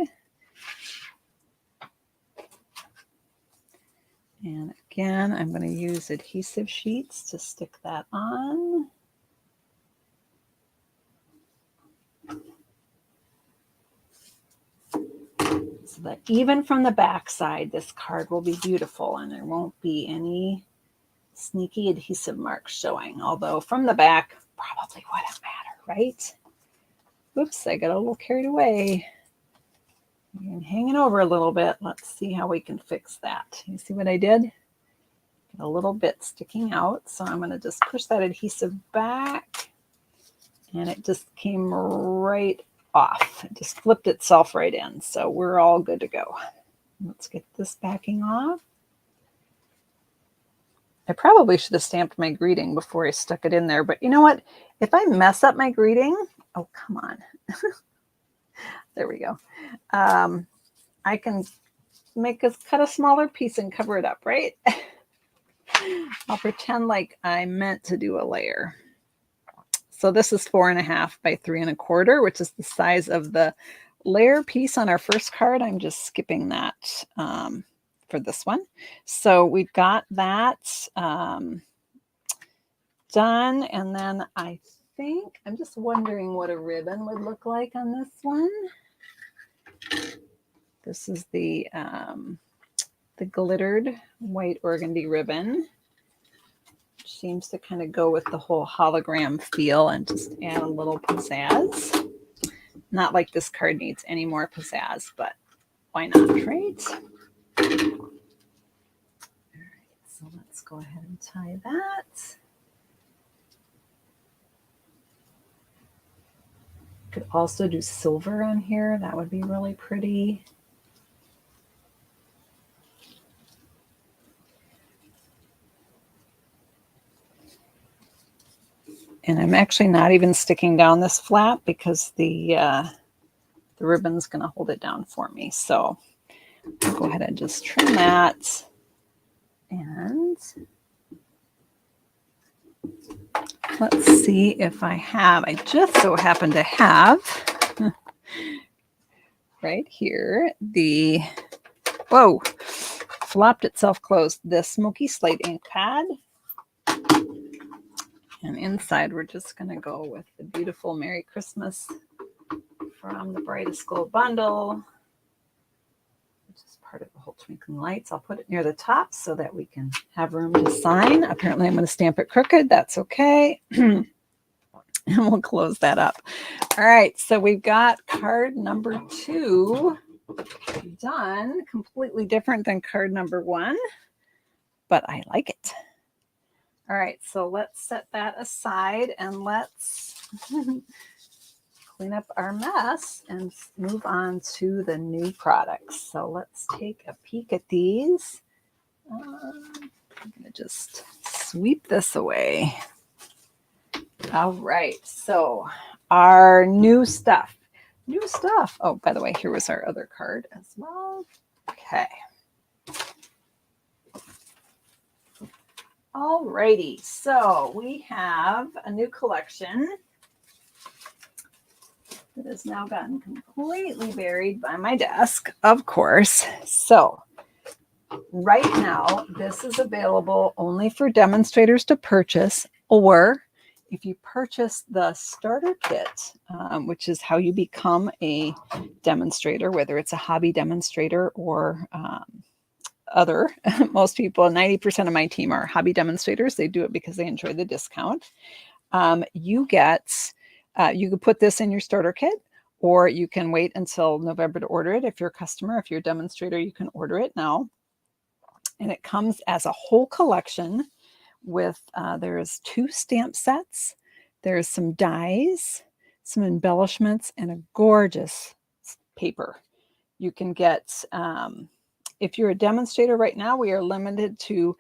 And again, I'm going to use adhesive sheets to stick that on. So that even from the back side, this card will be beautiful and there won't be any sneaky adhesive marks showing. Although from the back, probably wouldn't matter, right? Oops, I got a little carried away. And hanging over a little bit. Let's see how we can fix that. You see what I did? A little bit sticking out. So I'm going to just push that adhesive back. And it just came right off. It just flipped itself right in. So we're all good to go. Let's get this backing off. I probably should have stamped my greeting before I stuck it in there. But you know what? If I mess up my greeting, oh, come on. There we go. I can cut a smaller piece and cover it up, right? I'll pretend like I meant to do a layer. So this is 4.5 by 3 1/4, which is the size of the layer piece on our first card. I'm just skipping that for this one. So we've got that done. And then I think, I'm just wondering what a ribbon would look like on this one. This is the glittered white organdy ribbon. Which seems to kind of go with the whole hologram feel and just add a little pizzazz. Not like this card needs any more pizzazz, but why not, right? All right, so let's go ahead and tie that. Could also do silver on here. That would be really pretty. And I'm actually not even sticking down this flap because the ribbon's going to hold it down for me. So I'll go ahead and just trim that. And let's see if I just so happen to have right here flopped itself closed, the Smoky Slate ink pad. And inside, we're just going to go with the beautiful Merry Christmas from the Brightest Gold bundle, which is part of the whole Twinkling Lights. I'll put it near the top so that we can have room to sign. Apparently, I'm going to stamp it crooked. That's okay. And we'll close that up. All right, so we've got card number 2 done. Completely different than card number 1, but I like it. All right, so let's set that aside and let's clean up our mess and move on to the new products. So let's take a peek at these. I'm going to just sweep this away. All right, so our new stuff. New stuff. Oh, by the way, here was our other card as well. Okay. All righty, so we have a new collection that has now gotten completely buried by my desk, of course. So right now, this is available only for demonstrators to purchase, or if you purchase the starter kit, which is how you become a demonstrator, whether it's a hobby demonstrator or other. Most people, 90% of my team are hobby demonstrators. They do it because they enjoy the discount. You can put this in your starter kit, or you can wait until November to order it. If you're a customer, if you're a demonstrator, you can order it now. And it comes as a whole collection with, there's 2 stamp sets, there's some dies, some embellishments, and a gorgeous paper. You can get, if you're a demonstrator right now, we are limited to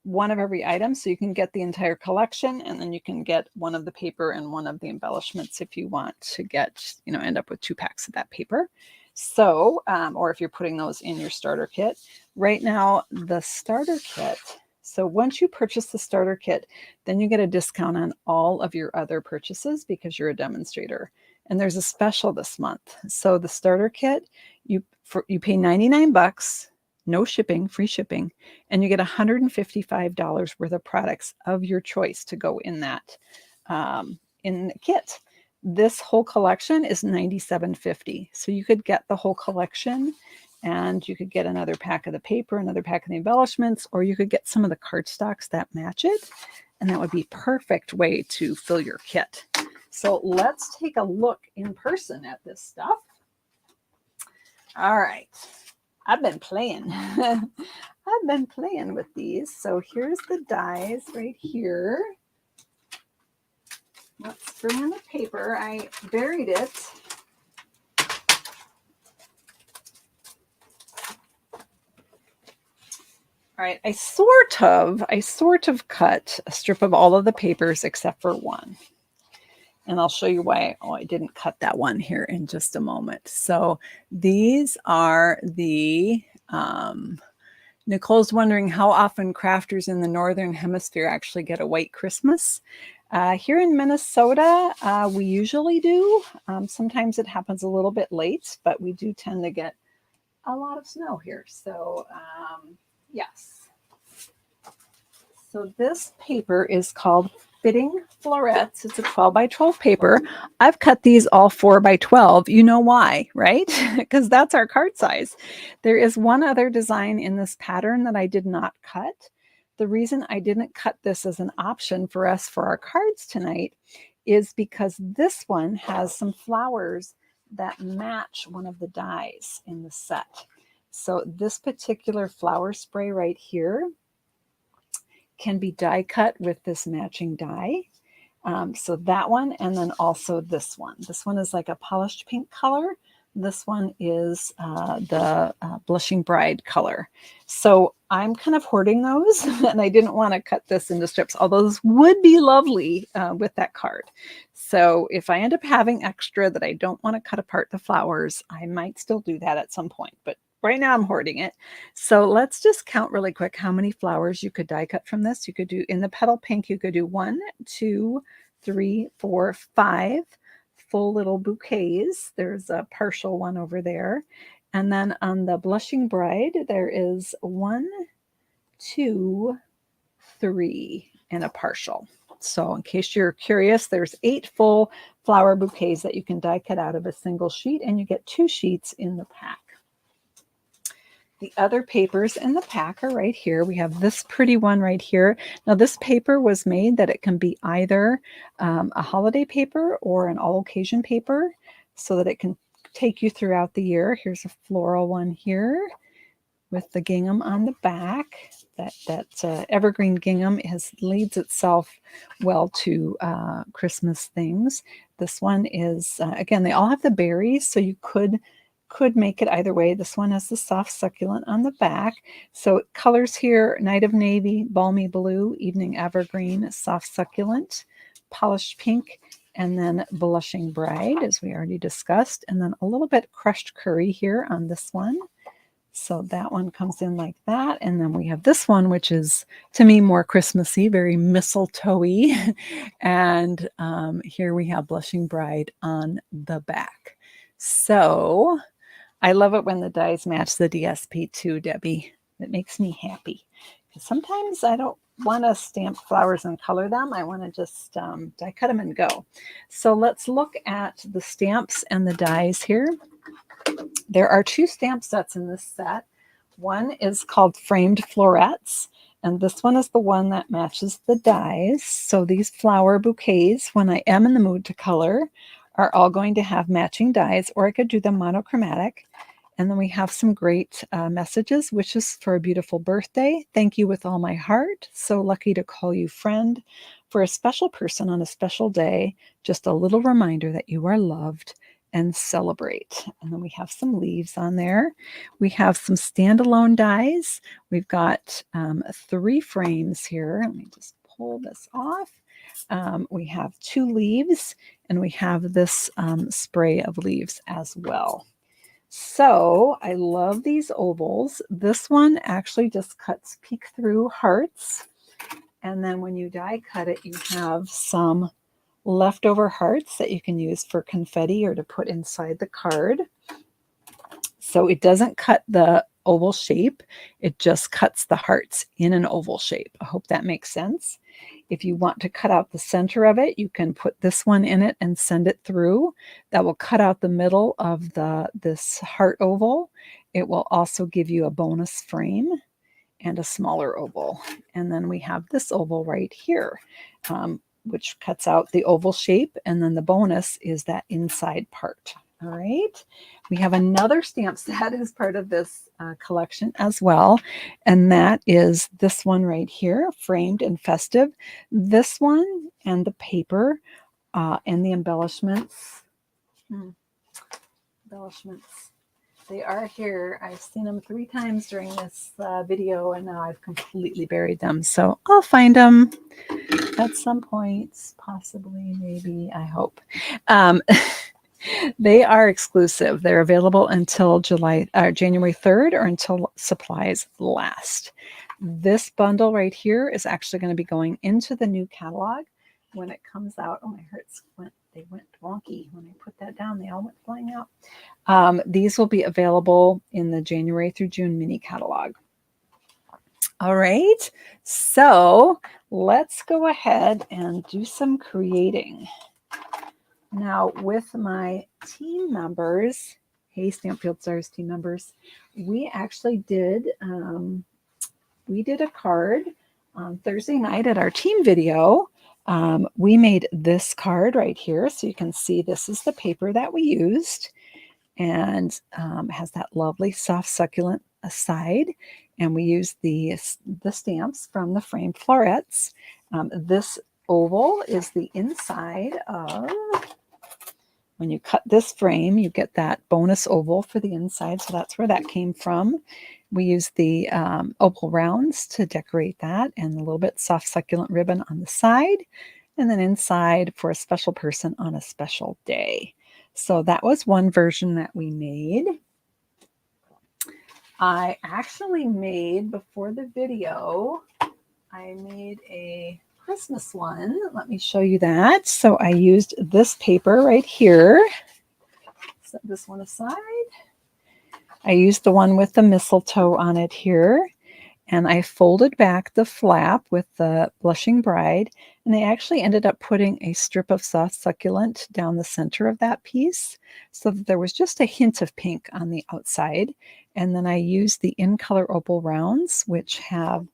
one of every item. So you can get the entire collection, and then you can get one of the paper and one of the embellishments if you want to get, end up with 2 packs of that paper. So, or if you're putting those in your starter kit. Right now, the starter kit, so once you purchase the starter kit, then you get a discount on all of your other purchases because you're a demonstrator. And there's a special this month. So the starter kit, you pay $99, no shipping, free shipping, and you get $155 worth of products of your choice to go in that in the kit. This whole collection is $97.50. So you could get the whole collection, and you could get another pack of the paper, another pack of the embellishments, or you could get some of the cardstocks that match it. And that would be a perfect way to fill your kit. So let's take a look in person at this stuff. All right. I've been playing. I've been playing with these. So here's the dies right here. Let's bring in the paper. I buried it. All right, I sort of cut a strip of all of the papers except for one. And I'll show you why I didn't cut that one here in just a moment. So these are the, Nicole's wondering how often crafters in the Northern Hemisphere actually get a white Christmas. Here in Minnesota, we usually do. Sometimes it happens a little bit late, but we do tend to get a lot of snow here. So yes. So this paper is called Fitting Florets. It's a 12 by 12 paper. I've cut these all 4 by 12. You know why, right? Because that's our card size. There is one other design in this pattern that I did not cut. The reason I didn't cut this as an option for us for our cards tonight is because this one has some flowers that match one of the dies in the set. So this particular flower spray right here can be die cut with this matching die. So that one, and then also this one. This one is like a polished pink color. This one is the Blushing Bride color. So I'm kind of hoarding those, and I didn't want to cut this into strips, although this would be lovely with that card. So if I end up having extra that I don't want to cut apart the flowers, I might still do that at some point, but right now I'm hoarding it. So let's just count really quick how many flowers you could die cut from this. You could do, in the petal pink, you could do 1, 2, 3, 4, 5 full little bouquets. There's a partial one over there. And then on the Blushing Bride, there is 1, 2, 3, and a partial. So in case you're curious, there's 8 full flower bouquets that you can die cut out of a single sheet, and you get 2 sheets in the pack. The other papers in the pack are right here. We have this pretty one right here. Now this paper was made that it can be either a holiday paper or an all occasion paper, so that it can take you throughout the year. Here's a floral one here. with the gingham on the back. That evergreen gingham leads itself well to Christmas things. This one is, again, they all have the berries, so you could make it either way. This one has the soft succulent on the back. So colors here: Night of Navy, Balmy Blue, Evening Evergreen, Soft Succulent, Polished Pink, and then Blushing Bride, as we already discussed, and then a little bit Crushed Curry here on this one. So that one comes in like that. And then we have this one, which is, to me, more Christmassy, very mistletoe-y. And here we have Blushing Bride on the back. So I love it when the dies match the DSP too, Debbie. It makes me happy. Sometimes I don't want to stamp flowers and color them. I want to just die cut them and go. So let's look at the stamps and the dies here. There are 2 stamp sets in this set. One is called Framed Florets, and this one is the one that matches the dies. So these flower bouquets, when I am in the mood to color, are all going to have matching dies, or I could do them monochromatic. And then we have some great messages: wishes for a beautiful birthday, thank you with all my heart, so lucky to call you friend, for a special person on a special day, just a little reminder that you are loved, and celebrate. And then we have some leaves on there. We have some standalone dies. We've got 3 frames here. Let me just pull this off. We have 2 leaves, and we have this spray of leaves as well. So I love these ovals. This one actually just cuts peek through hearts. And then when you die cut it, you have some leftover hearts that you can use for confetti or to put inside the card. So it doesn't cut the oval shape, it just cuts the hearts in an oval shape. I hope that makes sense. If you want to cut out the center of it, you can put this one in it and send it through. That will cut out the middle of this heart oval. It will also give you a bonus frame and a smaller oval. And then we have this oval right here, which cuts out the oval shape, and then the bonus is that inside part. All right. We have another stamp set as part of this collection as well, and that is this one right here, Framed and Festive. This one and the paper and the embellishments. Embellishments. They are here. I've seen them 3 times during this video, and now I've completely buried them. So I'll find them at some point, possibly, maybe, I hope. They are exclusive. They're available until January 3rd, or until supplies last. This bundle right here is actually going to be going into the new catalog when it comes out. Oh, my hearts went wonky when I put that down. They all went flying out. These will be available in the January through June mini catalog. All right, so let's go ahead and do some creating. Now, with my team members, hey, Stampfield Stars team members, we actually did a card on Thursday night at our team video. We made this card right here, so you can see this is the paper that we used, and has that lovely soft succulent side. And we used the stamps from the Framed Florets. This oval is the inside of. When you cut this frame, you get that bonus oval for the inside, so that's where that came from. We used the opal rounds to decorate that, and a little bit soft succulent ribbon on the side, and then inside for a special person on a special day. So that was one version that we made. I actually made, before the video, I made a Christmas one. Let me show you that. So I used this paper right here. Set this one aside. I used the one with the mistletoe on it here, and I folded back the flap with the Blushing Bride, and I actually ended up putting a strip of soft succulent down the center of that piece so that there was just a hint of pink on the outside. And then I used the In Color Opal Rounds, which have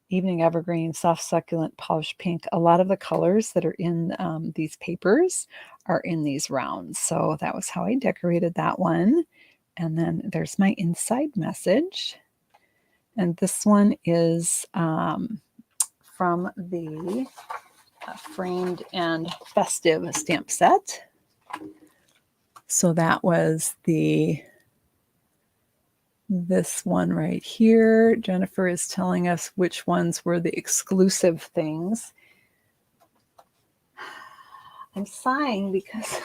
Evening Evergreen, Soft Succulent, Polished Pink. A lot of the colors that are in these papers are in these rounds. So that was how I decorated that one. And then there's my inside message. And this one is from the framed and festive stamp set. So that was this one right here. Jennifer is telling us which ones were the exclusive things. I'm sighing because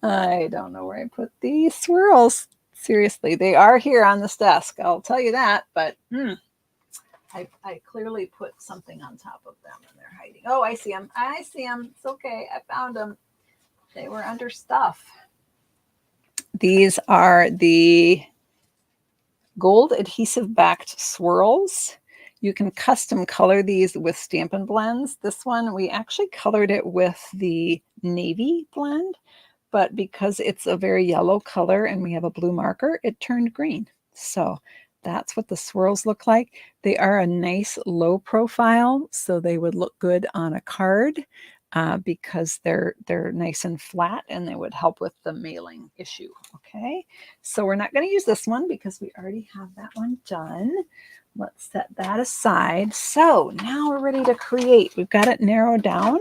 I don't know where I put these swirls. Seriously, they are here on this desk. I'll tell you that, but I clearly put something on top of them and they're hiding. Oh, I see them. I see them. It's okay. I found them. They were under stuff. These are the gold adhesive backed swirls. You can custom color these with Stampin' Blends. This one, we actually colored it with the navy blend, but because it's a very yellow color and we have a blue marker, it turned green. So that's what the swirls look like. They are a nice low profile, so they would look good on a card because they're nice and flat and they would help with the mailing issue. Okay, so we're not going to use this one because we already have that one done. Let's set that aside. So now we're ready to create. We've got it narrowed down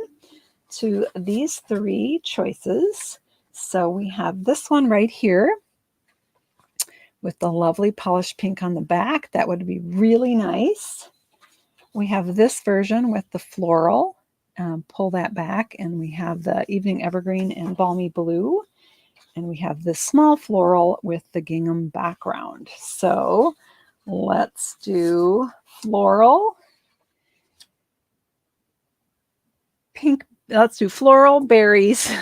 to these three choices. So we have this one right here with the lovely polished pink on the back. That would be really nice. We have this version with the floral. Pull that back and we have the evening evergreen and balmy blue. And we have this small floral with the gingham background. So let's do floral, pink. Let's do floral, berries,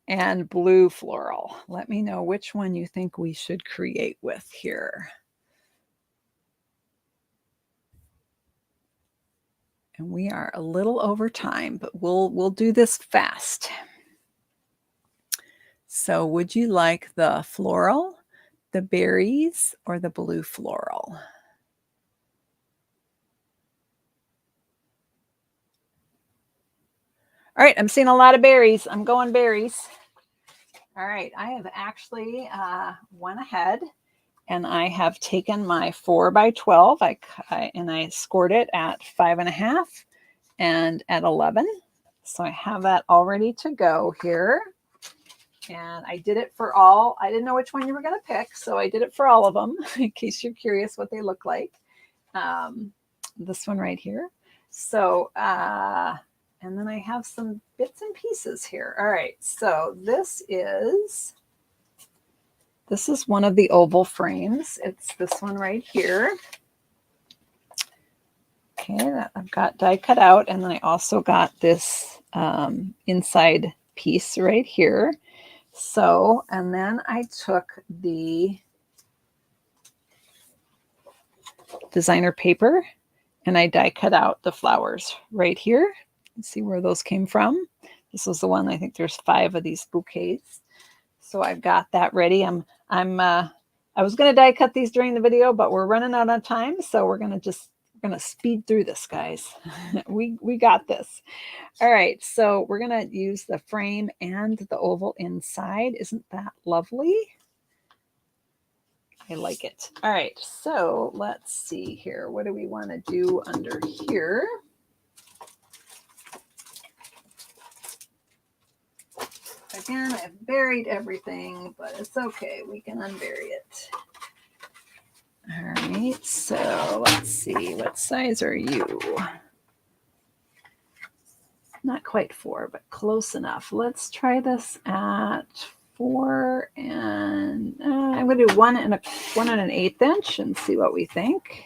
and blue floral. Let me know which one you think we should create with here. And we are a little over time, but we'll do this fast. So would you like the floral, the berries, or the blue floral? All right, I'm seeing a lot of berries. I'm going berries. All right, I have actually went ahead and I have taken my 4x12 and I scored it at 5.5 and at 11. So I have that all ready to go here. And I did it for all. I didn't know which one you were going to pick, so I did it for all of them in case you're curious what they look like. This one right here. So, and then I have some bits and pieces here. All right, so this is one of the oval frames. It's this one right here. Okay, that I've got die cut out, and then I also got this inside piece right here. So, and then I took the designer paper and I die cut out the flowers right here. Let's see where those came from. This was the one, I think there's 5 of these bouquets. So I've got that ready. I was going to die cut these during the video, but we're running out of time. So we're going to speed through this, guys. we got this. All right, so we're going to use the frame and the oval inside. Isn't that lovely? I like it. All right, so let's see here. What do we want to do under here? Again, I've buried everything, but it's okay. We can unbury it. All right, so let's see. What size are you? Not quite 4, but close enough. Let's try this at 4, and I'm going to do 1 and 1/8 inch and see what we think.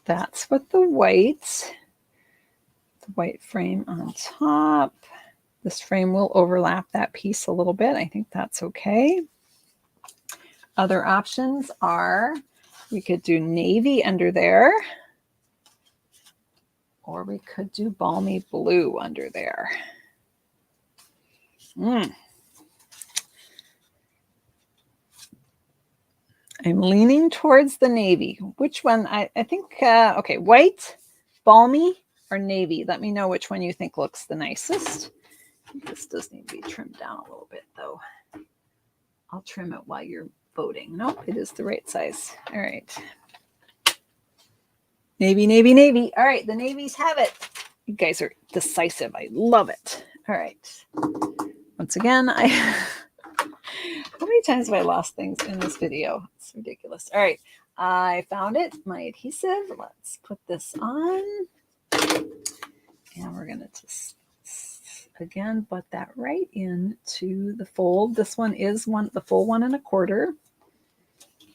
That's what the white frame on top. This frame will overlap that piece a little bit. I think that's okay. Other options are we could do navy under there, or we could do balmy blue under there. I'm leaning towards the navy. Which one? I think, okay, white, balmy, or navy. Let me know which one you think looks the nicest. This does need to be trimmed down a little bit though. I'll trim it while you're voting. Nope, it is the right size. All right. Navy, navy, navy. All right, the navies have it. You guys are decisive. I love it. All right. Once again, how many times have I lost things in this video? It's ridiculous. All right, I found it, my adhesive. Let's put this on. And we're going to just, again, butt that right into the fold. This one is the full 1 1/4.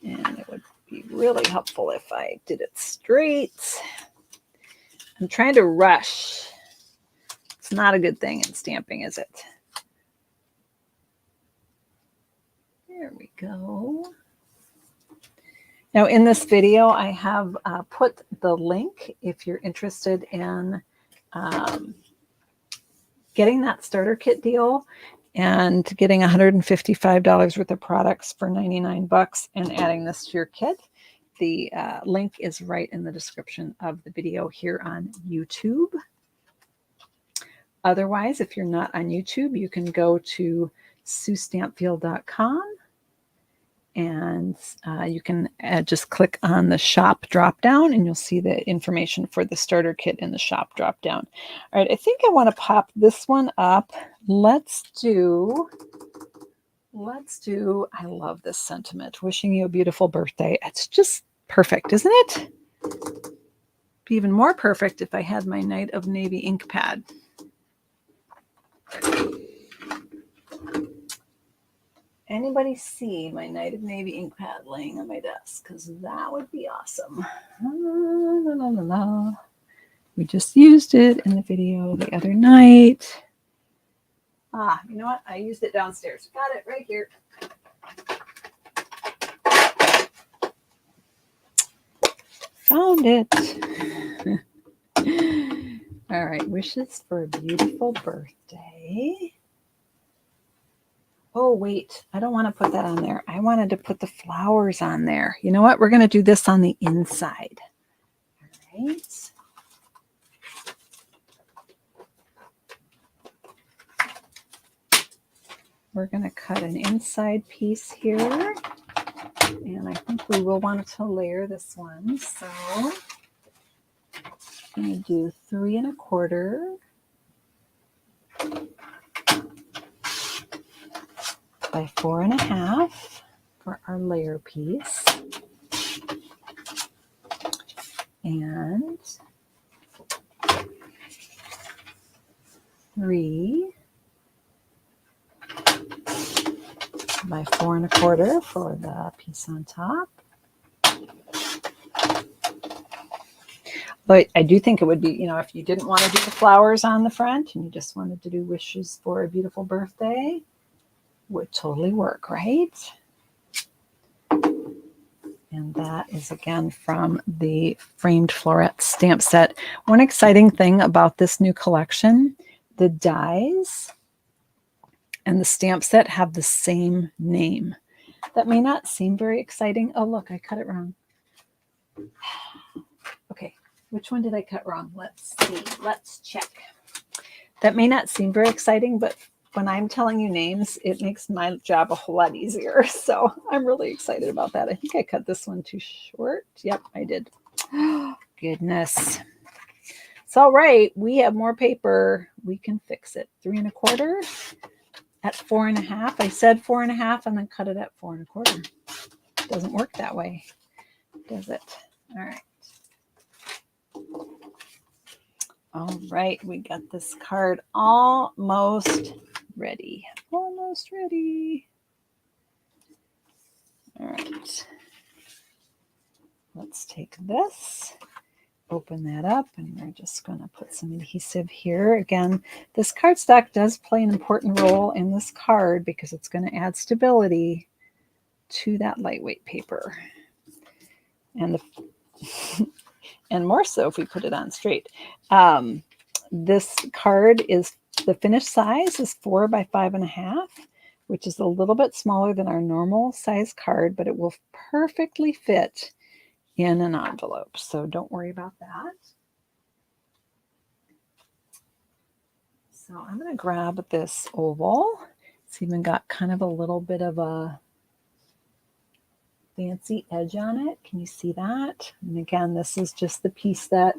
And it would be really helpful if I did it straight. I'm trying to rush. It's not a good thing in stamping, is it? There we go. Now in this video, I have put the link if you're interested in getting that starter kit deal and getting $155 worth of products for 99 bucks and adding this to your kit. The link is right in the description of the video here on YouTube. Otherwise, if you're not on YouTube, you can go to SueStampfield.com and you can just click on the shop drop down and you'll see the information for the starter kit in the shop drop down. All right, I think I want to pop this one up. Let's do, I love this sentiment, wishing you a beautiful birthday. It's just perfect, isn't it? Be even more perfect if I had my Night of Navy ink pad. Anybody see my Night of Navy ink pad laying on my desk? Because that would be awesome. La, la, la, la. We just used it in the video the other night. Ah, you know what? I used it downstairs. Got it right here. Found it. All right, wishes for a beautiful birthday. Oh, wait, I don't want to put that on there. I wanted to put the flowers on there. You know what? We're going to do this on the inside. All right. We're going to cut an inside piece here. And I think we will want to layer this one. So I'm going to do 3 1/4 by 4 1/2 for our layer piece. And 3 by 4 1/4 for the piece on top. But I do think it would be, you know, if you didn't want to do the flowers on the front and you just wanted to do wishes for a beautiful birthday, would totally work, right? And that is again from the Framed Florets stamp set. One exciting thing about this new collection, the dies and the stamp set have the same name. That may not seem very exciting. Oh, look, I cut it wrong. Okay, which one did I cut wrong? Let's see. Let's check. That may not seem very exciting, but when I'm telling you names, it makes my job a whole lot easier. So I'm really excited about that. I think I cut this one too short. Yep, I did. Oh, goodness. It's all right. We have more paper. We can fix it. 3 1/4 at 4 1/2. I said 4 1/2 and then cut it at 4 1/4. It doesn't work that way, does it? All right. All right, we got this card almost ready. Almost ready. All right. Let's take this, open that up, and we're just going to put some adhesive here. Again, this cardstock does play an important role in this card because it's going to add stability to that lightweight paper. And and more so if we put it on straight. This card is, the finished size is 4 by 5 1/2, which is a little bit smaller than our normal size card, but it will perfectly fit in an envelope. So don't worry about that. So I'm going to grab this oval. It's even got kind of a little bit of a fancy edge on it. Can you see that? And again, this is just the piece that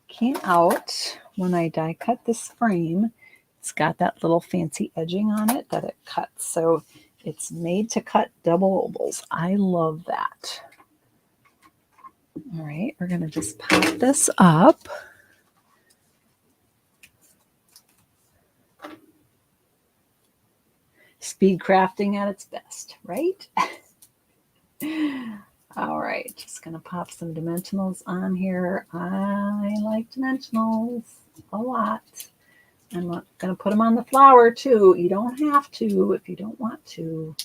came out when I die cut this frame. It's got that little fancy edging on it that it cuts. So it's made to cut double ovals. I love that. All right, we're going to just pop this up. Speed crafting at its best, right? All right, just going to pop some dimensionals on here. I like dimensionals a lot. I'm going to put them on the flower too. You don't have to if you don't want to,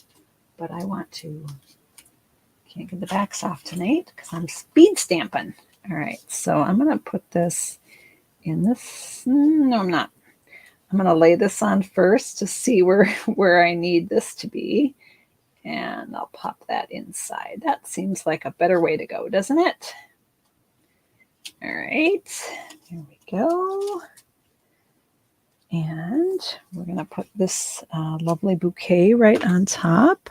but I want to. Can't get the backs off tonight because I'm speed stamping. All right, so I'm going to put this in this. No, I'm not. I'm going to lay this on first to see where I need this to be. And I'll pop that inside. That seems like a better way to go, doesn't it? All right, there we go. And we're going to put this lovely bouquet right on top.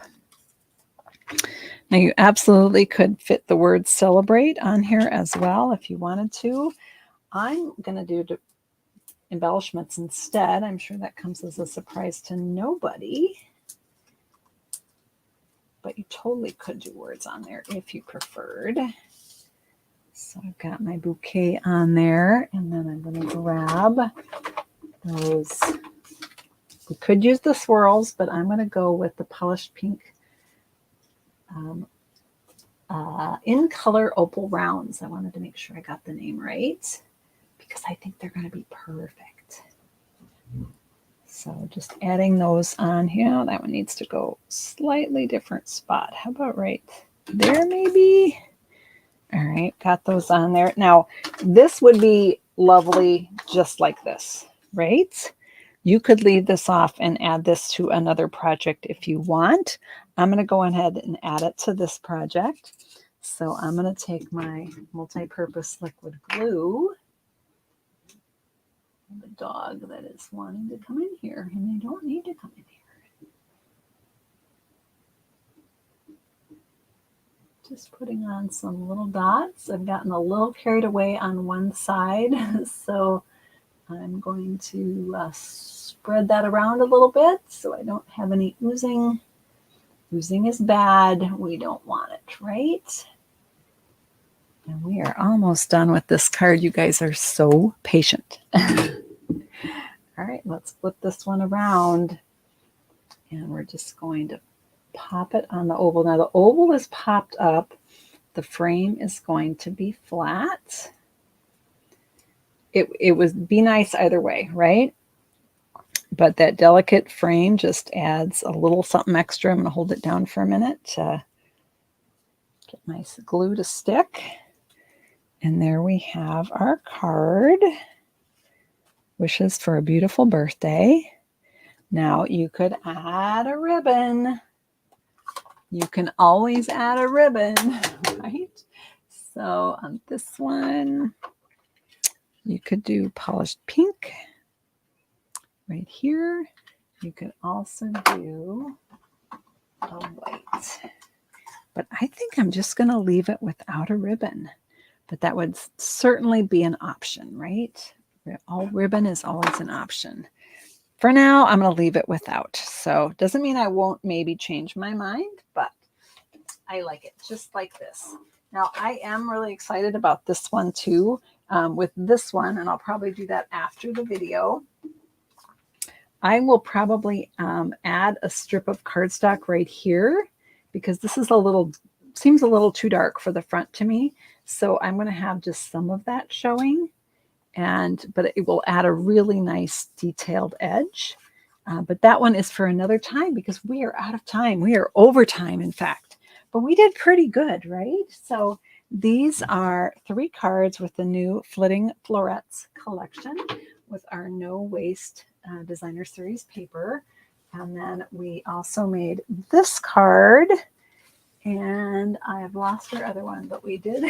Now you absolutely could fit the word celebrate on here as well if you wanted to. I'm going to do embellishments instead. I'm sure that comes as a surprise to nobody. But you totally could do words on there if you preferred. So I've got my bouquet on there, and then I'm going to grab those. We could use the swirls, but I'm going to go with the polished pink in color opal rounds. I wanted to make sure I got the name right because I think they're going to be perfect. So just adding those on here. That one needs to go slightly different spot. How about right there maybe? All right, got those on there. Now, this would be lovely just like this, right? You could leave this off and add this to another project if you want. I'm going to go ahead and add it to this project. So I'm going to take my multi-purpose liquid glue. The dog that is wanting to come in here, and they don't need to come in here. Just putting on some little dots. I've gotten a little carried away on one side, so I'm going to spread that around a little bit so I don't have any oozing. Oozing is bad. We don't want it, right? And we are almost done with this card. You guys are so patient. All right, let's flip this one around. And we're just going to pop it on the oval. Now the oval is popped up. The frame is going to be flat. It would be nice either way, right? But that delicate frame just adds a little something extra. I'm going to hold it down for a minute to get my glue to stick. And there we have our card. Wishes for a beautiful birthday. Now you could add a ribbon. You can always add a ribbon, right? So on this one, you could do polished pink right here. You could also do a white. But I think I'm just going to leave it without a ribbon. But that would certainly be an option, right? All ribbon is always an option. For now, I'm going to leave it without. So doesn't mean I won't maybe change my mind, but I like it just like this. Now, I am really excited about this one too. With this one, and I'll probably do that after the video. I will probably add a strip of cardstock right here because this is seems a little too dark for the front to me. So I'm going to have just some of that showing, but it will add a really nice detailed edge. But that one is for another time because we are out of time. We are over time, in fact. But we did pretty good, right? So these are 3 cards with the new Fitting Florets collection with our no waste designer series paper. And then we also made this card. And I have lost our other one, but we did.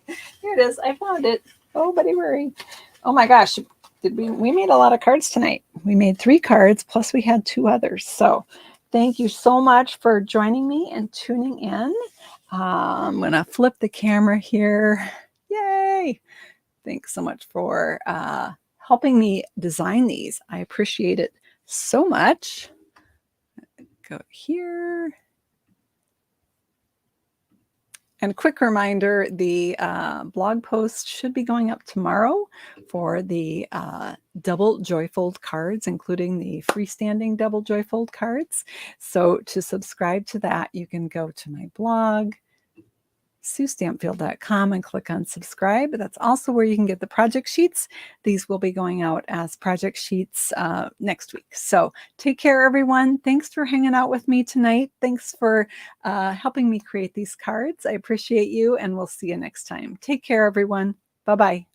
Here it is. I found it. Oh, buddy, worry. Oh my gosh. We made a lot of cards tonight. We made 3 cards, plus we had 2 others. So thank you so much for joining me and tuning in. I'm going to flip the camera here. Yay! Thanks so much for helping me design these. I appreciate it so much. Go here. And a quick reminder, the blog post should be going up tomorrow for the double joyfold cards, including the freestanding double joyfold cards. So to subscribe to that, you can go to my blog, SueStampfield.com, and click on subscribe. That's also where you can get the project sheets. These will be going out as project sheets next week. So take care, everyone. Thanks for hanging out with me tonight. Thanks for helping me create these cards. I appreciate you, and we'll see you next time. Take care, everyone. Bye-bye.